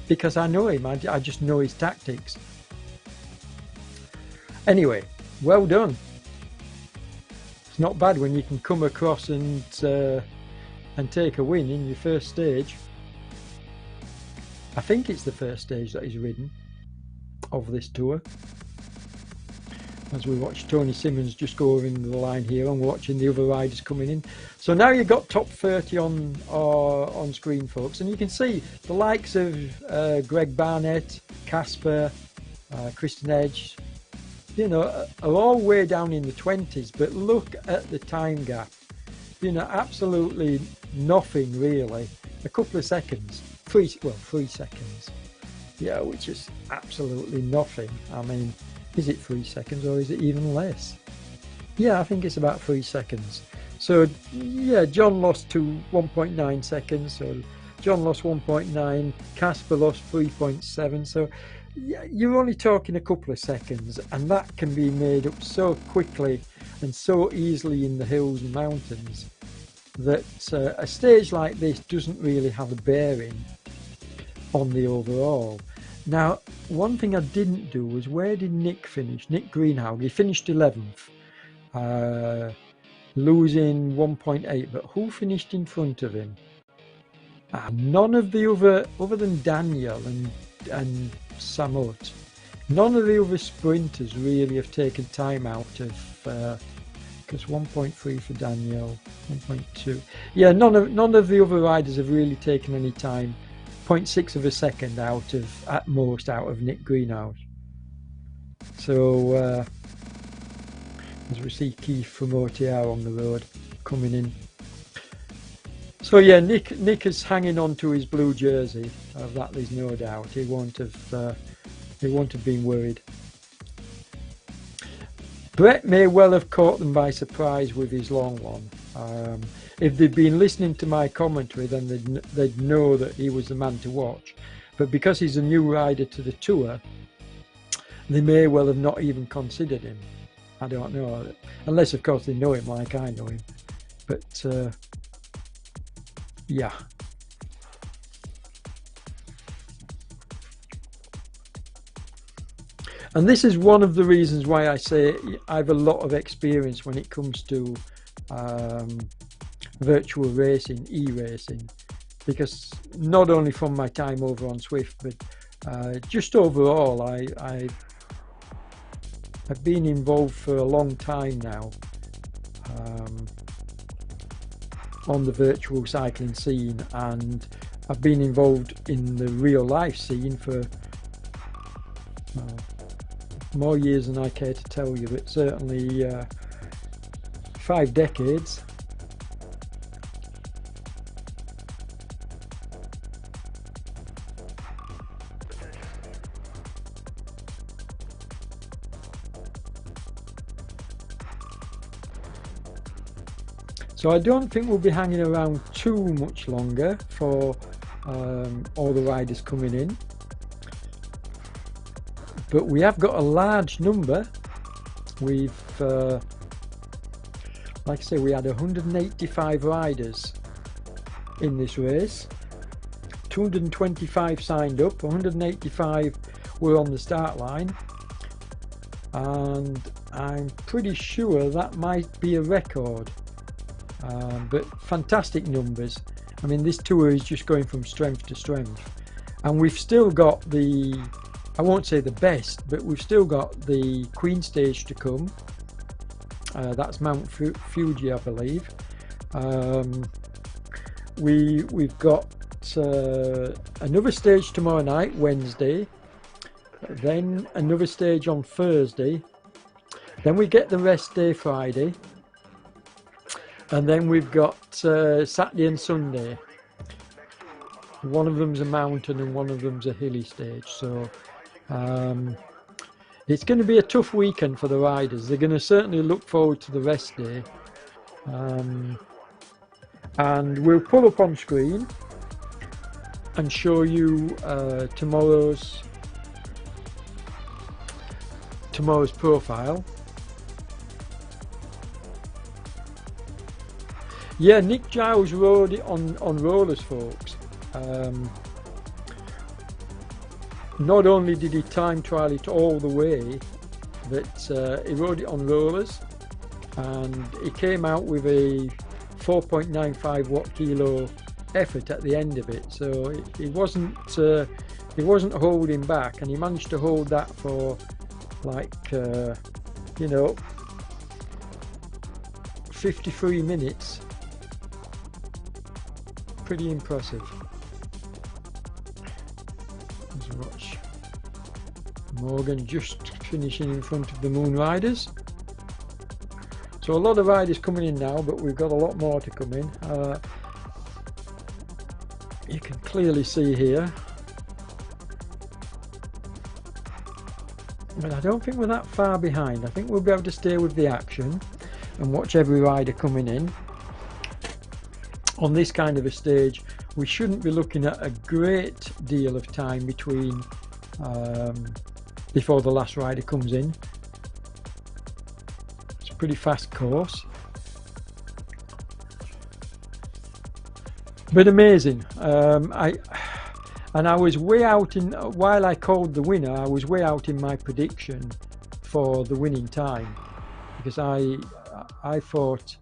because I know him. I just know his tactics. Anyway, well done. It's not bad when you can come across and take a win in your first stage. I think it's the first stage that he's ridden of this tour. As we watch Tony Simmons just go over into the line here, and we're watching the other riders coming in. So now you've got top 30 on screen, folks, and you can see the likes of Greg Barnett, Casper, Kristen Edge, you know, are all way down in the 20s, but look at the time gap. You know, absolutely nothing really. A couple of seconds, 3 seconds. Yeah, which is absolutely nothing. I mean, is it 3 seconds or is it even less? Yeah, I think it's about 3 seconds. So yeah, John lost to 1.9 seconds. So John lost 1.9, Casper lost 3.7. So yeah, you're only talking a couple of seconds, and that can be made up so quickly and so easily in the hills and mountains that a stage like this doesn't really have a bearing on the overall. Now, one thing I didn't do was, where did Nick finish? Nick Greenhalgh, he finished 11th, losing 1.8, but who finished in front of him? None of the other than Daniel and Samut, none of the other sprinters really have taken time out of, because 1.3 for Daniel, 1.2. Yeah, none of the other riders have really taken any time. 0.6 of a second out of, at most, out of Nick Greenhalgh. So as we see Keith from OTR on the road coming in. So yeah, Nick is hanging on to his blue jersey. Of that there's no doubt. He won't have been worried. Brett may well have caught them by surprise with his long one. If they'd been listening to my commentary, then they'd know that he was the man to watch. But because he's a new rider to the tour, they may well have not even considered him. I don't know, unless of course they know him like I know him. But yeah. And this is one of the reasons why I say I have a lot of experience when it comes to virtual racing, e-racing, because not only from my time over on Swift, but just overall, I've been involved for a long time now on the virtual cycling scene, and I've been involved in the real life scene for more years than I care to tell you, but certainly 5 decades. So I don't think we'll be hanging around too much longer for all the riders coming in. But we have got a large number. We've, like I say, we had 185 riders in this race. 225 signed up, 185 were on the start line. And I'm pretty sure that might be a record. But fantastic numbers. I mean, this tour is just going from strength to strength. And we've still got the, I won't say the best, but we've still got the Queen stage to come. That's Mount Fuji, I believe. We've got another stage tomorrow night, Wednesday. Then another stage on Thursday. Then we get the rest day Friday. And then we've got Saturday and Sunday. One of them's a mountain and one of them's a hilly stage. So it's going to be a tough weekend for the riders. They're going to certainly look forward to the rest day. And we'll pull up on screen and show you tomorrow's profile. Yeah, Nick Giles rode it on rollers, folks. Not only did he time trial it all the way, but he rode it on rollers. and he came out with a 4.95 watt kilo effort at the end of it, so he wasn't holding back, and he managed to hold that for like 53 minutes. Pretty impressive. Let's watch Morgan just finishing in front of the Moon Riders. So a lot of riders coming in now, but we've got a lot more to come in. You can clearly see here, but I don't think we're that far behind. I think we'll be able to stay with the action and watch every rider coming in. On this kind of a stage, we shouldn't be looking at a great deal of time between before the last rider comes in. It's a pretty fast course, but amazing. I was way out in, while I called the winner, I was way out in my prediction for the winning time, because I thought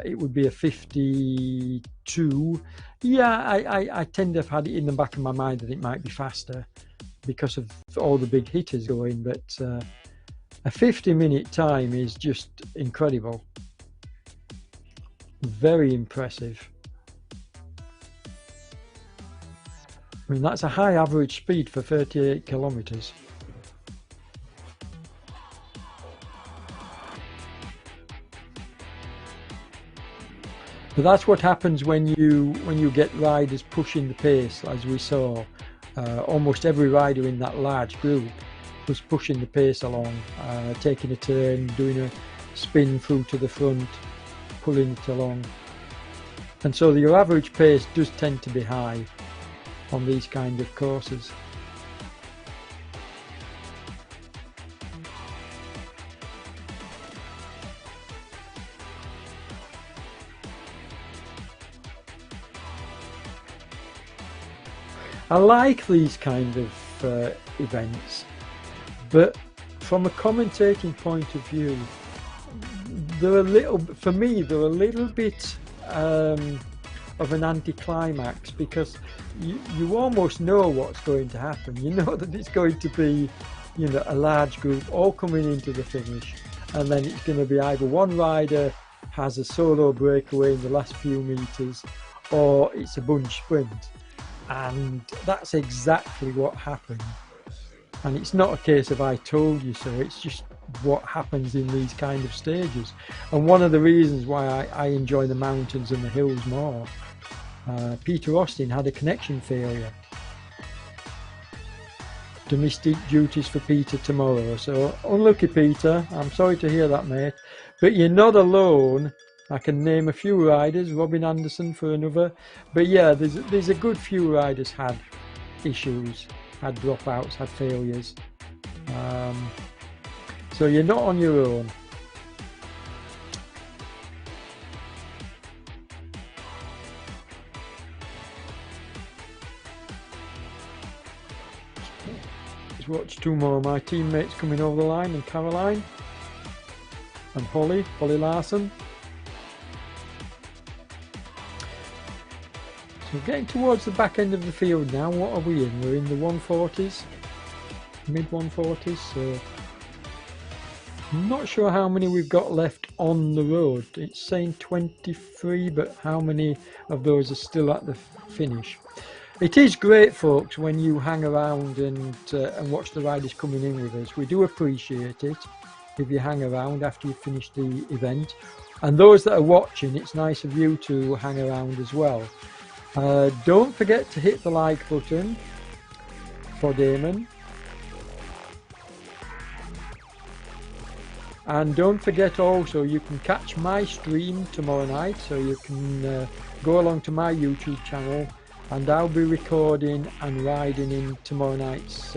it would be a 52. Yeah, I tend to have had it in the back of my mind that it might be faster because of all the big hitters going, but a 50-minute time is just incredible. Very impressive. I mean, that's a high average speed for 38 kilometers. But that's what happens when you get riders pushing the pace, as we saw. Almost every rider in that large group was pushing the pace along, taking a turn, doing a spin through to the front, pulling it along. And so your average pace does tend to be high on these kind of courses. I like these kind of events, but from a commentating point of view, they're a little, for me, they're a little bit of an anticlimax, because you almost know what's going to happen. You know that it's going to be, a large group all coming into the finish, and then it's going to be either one rider has a solo breakaway in the last few meters, or it's a bunch sprint. And that's exactly what happened. And it's not a case of I told you so, it's just what happens in these kind of stages. And one of the reasons why I enjoy the mountains and the hills more. Peter Austin had a connection failure. Domestic duties for Peter tomorrow. So unlucky, Peter. I'm sorry to hear that, mate. But you're not alone. I can name a few riders, Robin Anderson for another. But yeah, there's a good few riders had issues, had dropouts, had failures. So you're not on your own. Let's watch two more of my teammates coming over the line, and Caroline and Holly Larson. So getting towards the back end of the field now. What are we in? We're in the 140s, mid 140s. So I'm not sure how many we've got left on the road. It's saying 23, but how many of those are still at the finish? It is great, folks, when you hang around and watch the riders coming in with us. We do appreciate it if you hang around after you've finished the event. And those that are watching, it's nice of you to hang around as well. Don't forget to hit the like button for Damon. And don't forget also, you can catch my stream tomorrow night, so you can go along to my YouTube channel, and I'll be recording and riding in tomorrow night's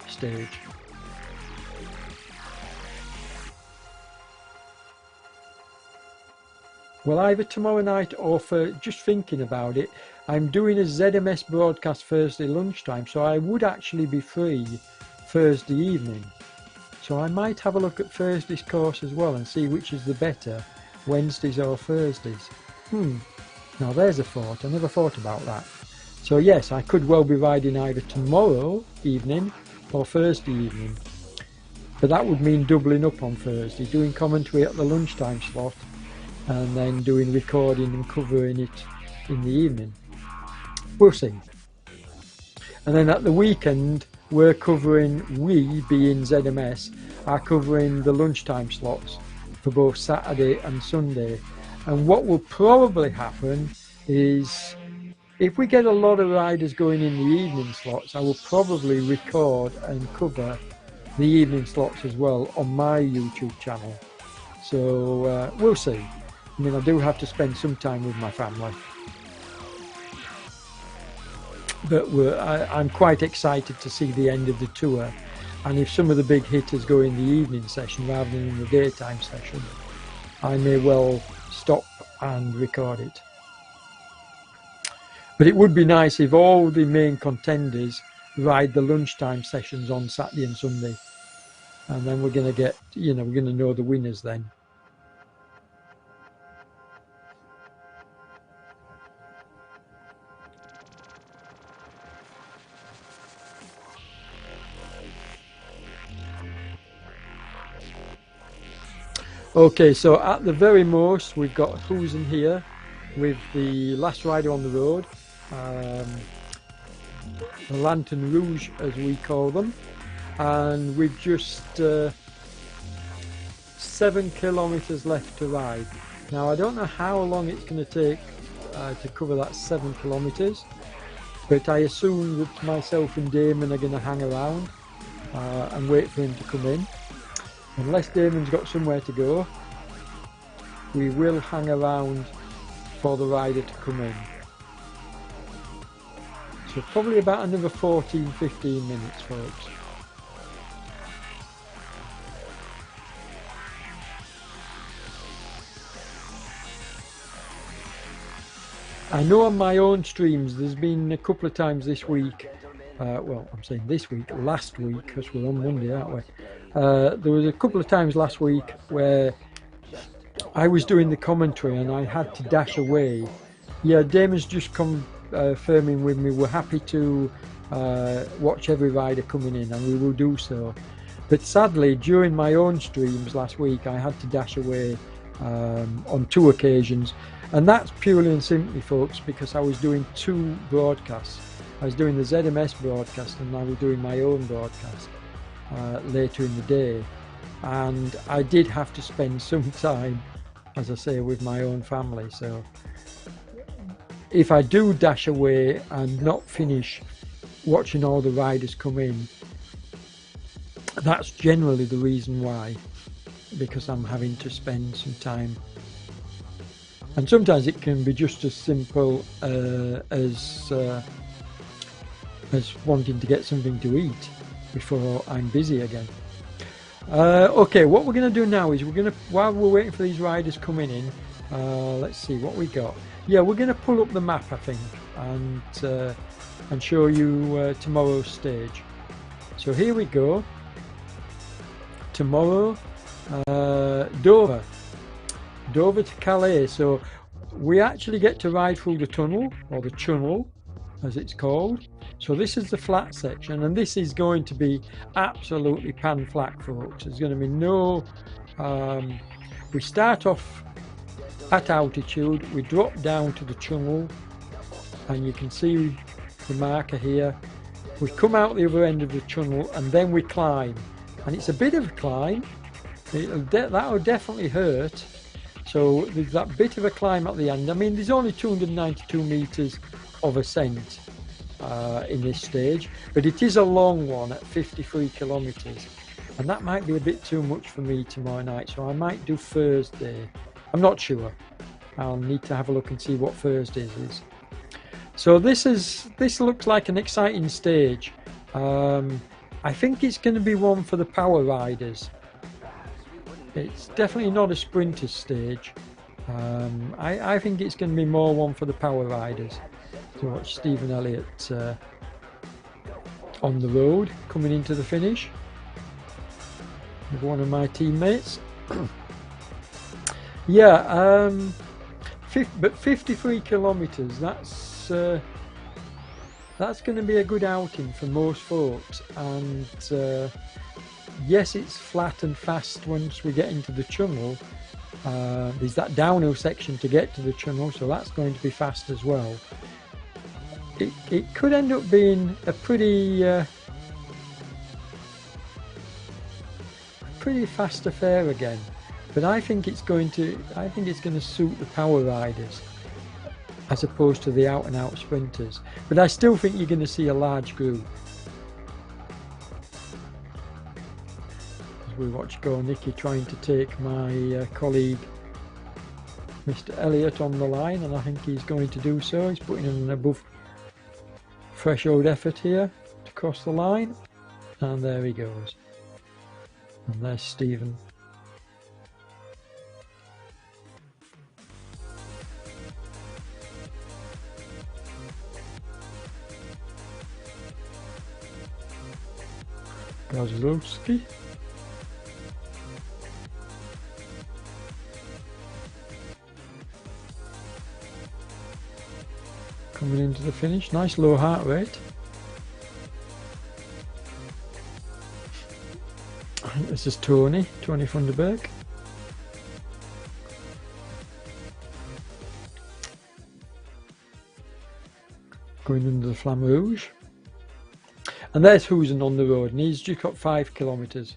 stage. Well, either tomorrow night or for just thinking about it, I'm doing a ZMS broadcast Thursday lunchtime, so I would actually be free Thursday evening. So I might have a look at Thursday's course as well and see which is the better, Wednesdays or Thursdays. Now there's a thought, I never thought about that. So yes, I could well be riding either tomorrow evening or Thursday evening. But that would mean doubling up on Thursday, doing commentary at the lunchtime slot and then doing recording and covering it in the evening. We'll see. And then at the weekend, we're covering, we being ZMS, are covering the lunchtime slots for both Saturday and Sunday. And what will probably happen is, if we get a lot of riders going in the evening slots, I will probably record and cover the evening slots as well on my YouTube channel. So we'll see. I mean, I do have to spend some time with my family. But I'm quite excited to see the end of the tour, and if some of the big hitters go in the evening session rather than in the daytime session, I may well stop and record it. But it would be nice if all the main contenders ride the lunchtime sessions on Saturday and Sunday, and then we're going to get, we're going to know the winners then. Okay, so at the very most, we've got Husen here with the last rider on the road, the Lantern Rouge as we call them, and we've just 7 kilometers left to ride. Now I don't know how long it's going to take to cover that 7 kilometers, but I assume that myself and Damon are going to hang around and wait for him to come in. Unless Damon's got somewhere to go, we will hang around for the rider to come in. So probably about another 14-15 minutes, folks. I know on my own streams there's been a couple of times this week, well, I'm saying this week, last week, because we're on Monday, aren't we? There was a couple of times last week where I was doing the commentary and I had to dash away. Yeah, Damon's just confirming with me we're happy to watch every rider coming in, and we will do so. But sadly, during my own streams last week, I had to dash away on 2 occasions, and that's purely and simply, folks, because I was doing 2 broadcasts. I was doing the ZMS broadcast and I was doing my own broadcast later in the day, and I did have to spend some time, as I say, with my own family. So if I do dash away and not finish watching all the riders come in, that's generally the reason why, because I'm having to spend some time. And sometimes it can be just as simple as wanting to get something to eat before I'm busy again. Okay, what we're going to do now is while we're waiting for these riders coming in, let's see what we got. Yeah, we're going to pull up the map, I think, and show you tomorrow's stage. So here we go. Tomorrow, Dover to Calais. So we actually get to ride through the tunnel, or the channel as it's called. So this is the flat section, and this is going to be absolutely pan flat, folks. There's going to be no we start off at altitude, we drop down to the channel, and you can see the marker here. We come out the other end of the channel and then we climb, and it's a bit of a climb. That'll definitely hurt. So there's that bit of a climb at the end. I mean, there's only 292 meters of ascent in this stage, but it is a long one at 53 kilometers, and that might be a bit too much for me tomorrow night, so I might do Thursday. I'm not sure. I'll need to have a look and see what Thursdays is. So this looks like an exciting stage. I think it's going to be one for the power riders. It's definitely not a sprinter stage. I think it's going to be more one for the power riders, to watch Stephen Elliott on the road coming into the finish. with one of my teammates. Yeah, but 53 kilometres, that's going to be a good outing for most folks, and yes, it's flat and fast once we get into the tunnel. There's that downhill section to get to the tunnel, so that's going to be fast as well. It could end up being a pretty fast affair again, but I think it's going to suit the power riders as opposed to the out-and-out sprinters. But I still think you're going to see a large group. As we watch go, Nicky trying to take my colleague Mr. Elliott on the line, and I think he's going to do so. He's putting in an above threshold effort here to cross the line, and there he goes. And there's Stephen. Kozlowski. Coming into the finish, nice low heart rate. I think this is Tony van der Berg. Going under the Flamme Rouge. And there's Husen on the road, and he's just got 5 kilometres.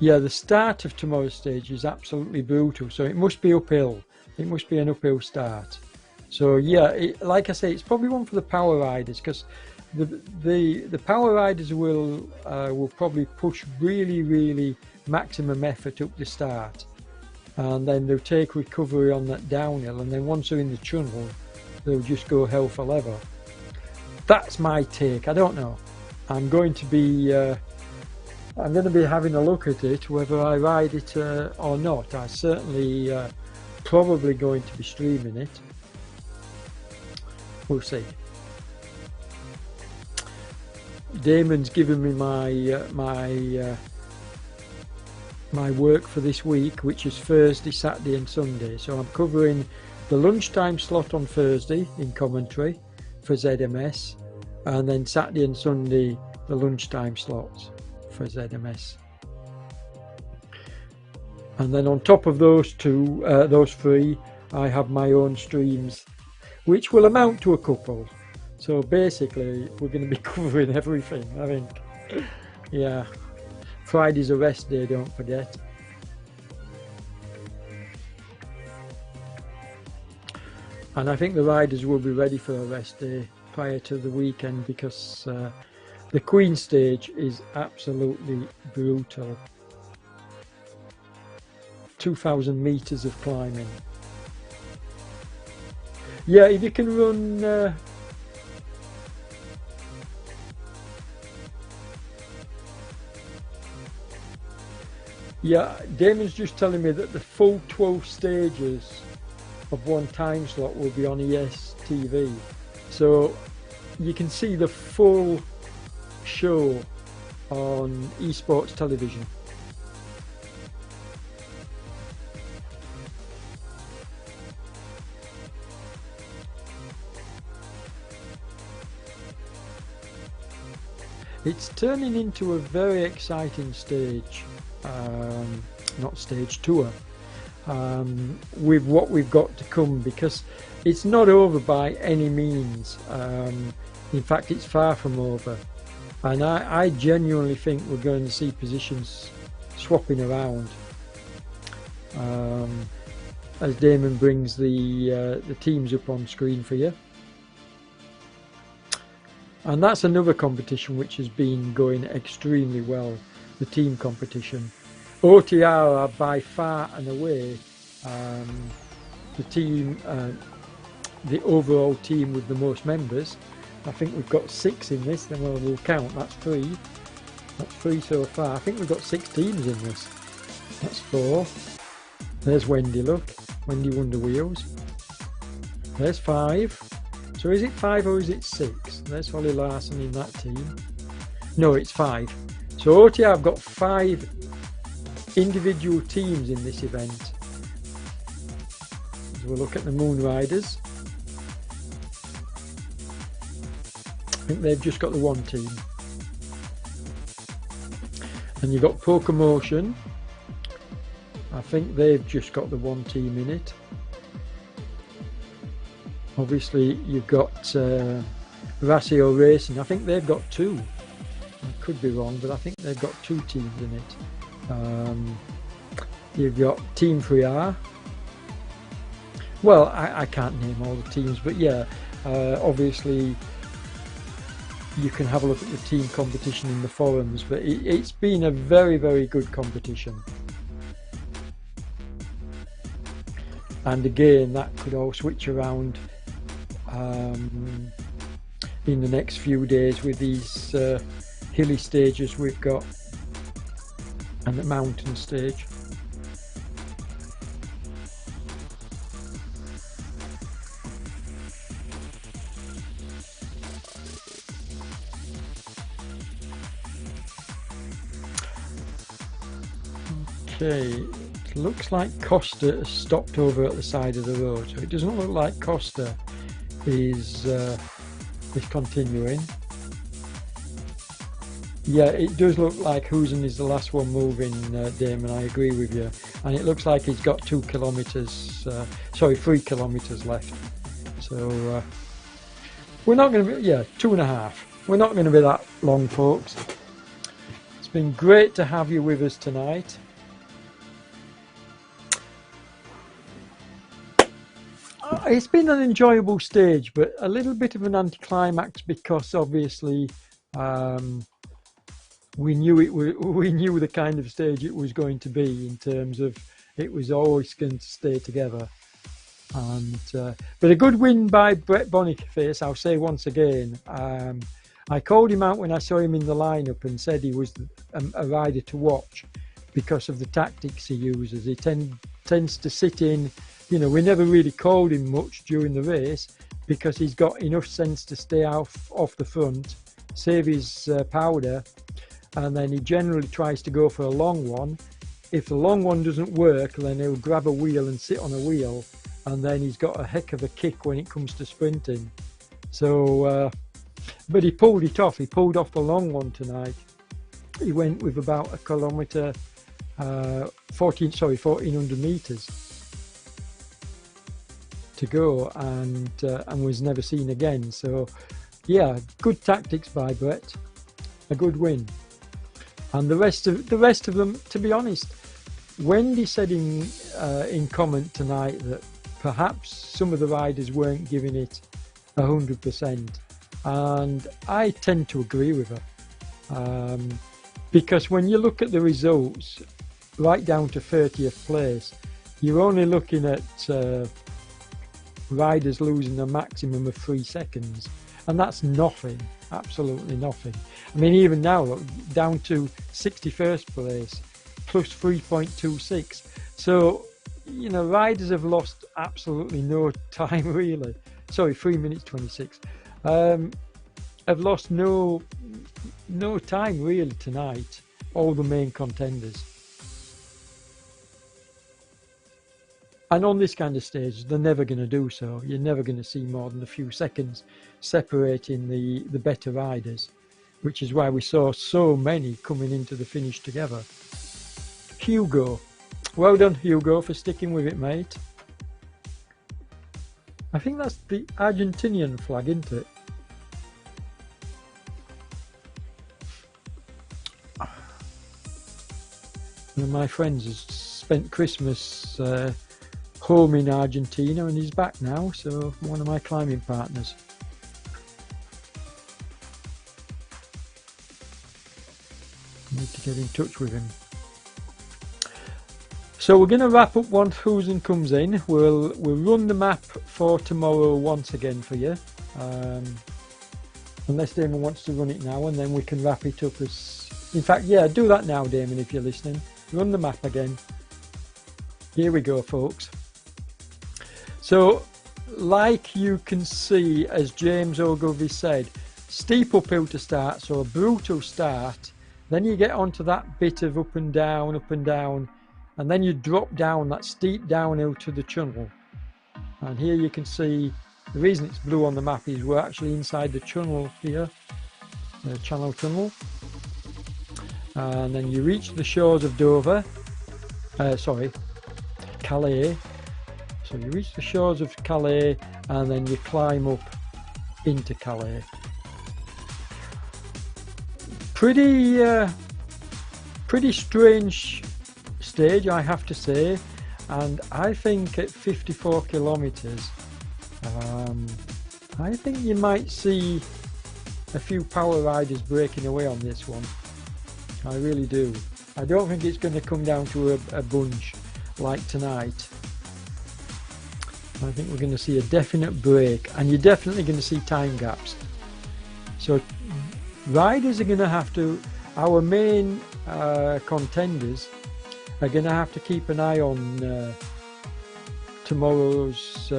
Yeah, the start of tomorrow's stage is absolutely brutal, so it must be uphill. It must be an uphill start. So yeah, like I say, it's probably one for the power riders, because the power riders will probably push really maximum effort up the start, and then they'll take recovery on that downhill, and then once they're in the tunnel, they'll just go hell for leather. That's my take. I don't know. I'm going to be having a look at it, whether I ride it or not. I certainly probably going to be streaming it. We'll see. Damon's given me my work for this week, which is Thursday, Saturday and Sunday. So I'm covering the lunchtime slot on Thursday in commentary for ZMS, and then Saturday and Sunday the lunchtime slots for ZMS. And then on top of those three, I have my own streams, which will amount to a couple. So basically, we're going to be covering everything, I think. Yeah. Friday's a rest day, don't forget. And I think the riders will be ready for a rest day prior to the weekend, because the Queen stage is absolutely brutal. 2,000 meters of climbing. Yeah, if you can run yeah, Damon's just telling me that the full 12 stages of one time slot will be on ESTV, so you can see the full show on esports television. It's turning into a very exciting stage, not stage, tour, with what we've got to come, because it's not over by any means. In fact, it's far from over, and I genuinely think we're going to see positions swapping around as Damon brings the teams up on screen for you. And that's another competition which has been going extremely well, the team competition. OTR are by far and away the overall team with the most members. I think we've got 6 in this, then we'll count, that's 3. That's 3 so far. I think we've got 6 teams in this. That's 4. There's Wendy, look. Wendy Wonder Wheels. There's 5. So is it 5 or is it 6? There's Holly Larson in that team. No, it's 5. So OTR have got 5 individual teams in this event. As we'll look at the Moon Riders. I think they've just got the one team. And you've got Pokemotion. I think they've just got the one team in it. Obviously you've got Rasio Racing. I think they've got two. I could be wrong, but I think they've got two teams in it. You've got Team 3R. Well, I can't name all the teams, but yeah, obviously you can have a look at the team competition in the forums, but it's been a very, very good competition. And again, that could all switch around in the next few days with these hilly stages we've got and the mountain stage. Okay, it looks like Costa has stopped over at the side of the road, so it doesn't look like Costa is continuing. Yeah, it does look like Husen is the last one moving, Damon, I agree with you. And it looks like he's got 3 kilometres left. So we're not going to be, 2.5. We're not going to be that long, folks. It's been great to have you with us tonight. It's been an enjoyable stage, but a little bit of an anticlimax because obviously we knew the kind of stage it was going to be, in terms of it was always going to stay together. And but a good win by Brett Boniface, I'll say once again. I called him out when I saw him in the lineup and said he was a rider to watch because of the tactics he uses. He tends to sit in. You know, we never really called him much during the race because he's got enough sense to stay off the front, save his powder, and then he generally tries to go for a long one. If the long one doesn't work, then he'll grab a wheel and sit on a wheel, and then he's got a heck of a kick when it comes to sprinting. So, but he pulled it off. He pulled off the long one tonight. He went with about a kilometre, 1400 metres to go, and was never seen again. So yeah, good tactics by Brett, a good win. And the rest of them, to be honest, Wendy said in comment tonight that perhaps some of the riders weren't giving it 100%, and I tend to agree with her, because when you look at the results right down to 30th place, you're only looking at riders losing a maximum of 3 seconds, and that's nothing, absolutely nothing. I mean, even now, look, down to 61st place, plus 3.26. So, you know, riders have lost absolutely no time, really. Sorry, 3 minutes 26. Have lost no time, really, tonight, all the main contenders. And on this kind of stage, they're never going to do so. You're never going to see more than a few seconds separating the better riders, which is why we saw so many coming into the finish together. Hugo. Well done, Hugo, for sticking with it, mate. I think that's the Argentinian flag, isn't it? One of my friends has spent Christmas home in Argentina, and he's back now, so one of my climbing partners. Need to get in touch with him. So we're going to wrap up once Husen comes in. We'll run the map for tomorrow once again for you, unless Damon wants to run it now, and then we can wrap it up as... In fact, yeah, do that now, Damon, if you're listening. Run the map again. Here we go, folks. So, like you can see, as James Ogilvie said, steep uphill to start, so a brutal start, Then you get onto that bit of up and down, and then you drop down that steep downhill to the channel. And here you can see the reason it's blue on the map is we're actually inside the channel here, the Channel Tunnel. And then you reach the shores of Dover, Calais. So you reach the shores of Calais and then you climb up into Calais. Pretty strange stage, I have to say, and I think at 54 kilometers I think you might see a few power riders breaking away on this one. I really do. I don't think it's going to come down to a bunch like tonight. I think we're going to see a definite break, and you're definitely going to see time gaps. So riders are going to have to, our main contenders are going to have to keep an eye on tomorrow's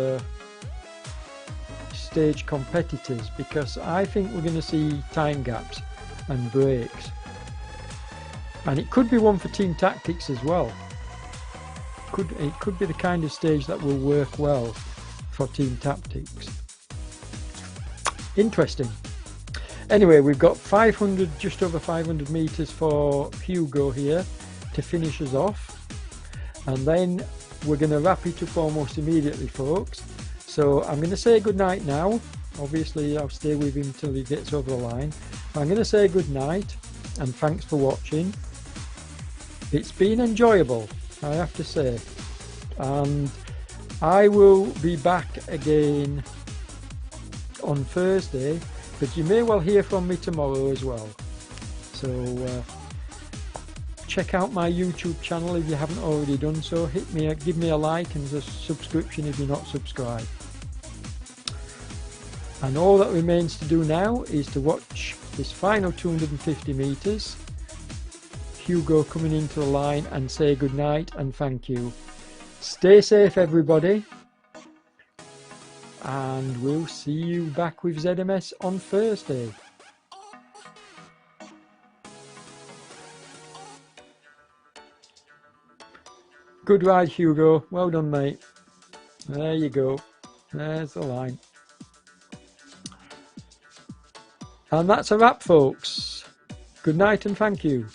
stage competitors, because I think we're going to see time gaps and breaks. And it could be one for team tactics as well. It could be the kind of stage that will work well for team tactics. Interesting. Anyway, we've got 500, just over 500 meters for Hugo here to finish us off, and then we're going to wrap it up almost immediately, folks. So I'm going to say good night now. Obviously I'll stay with him till he gets over the line. I'm going to say good night and thanks for watching. It's been enjoyable, I have to say, and I will be back again on Thursday, but you may well hear from me tomorrow as well. So check out my YouTube channel if you haven't already done so. Give me a like and a subscription if you're not subscribed. And all that remains to do now is to watch this final 250 meters. Hugo coming into the line, and say good night and thank you. Stay safe everybody, and we'll see you back with ZMS on Thursday. Good ride, Hugo. Well done, mate. There you go. There's the line. And that's a wrap, folks. Good night and thank you.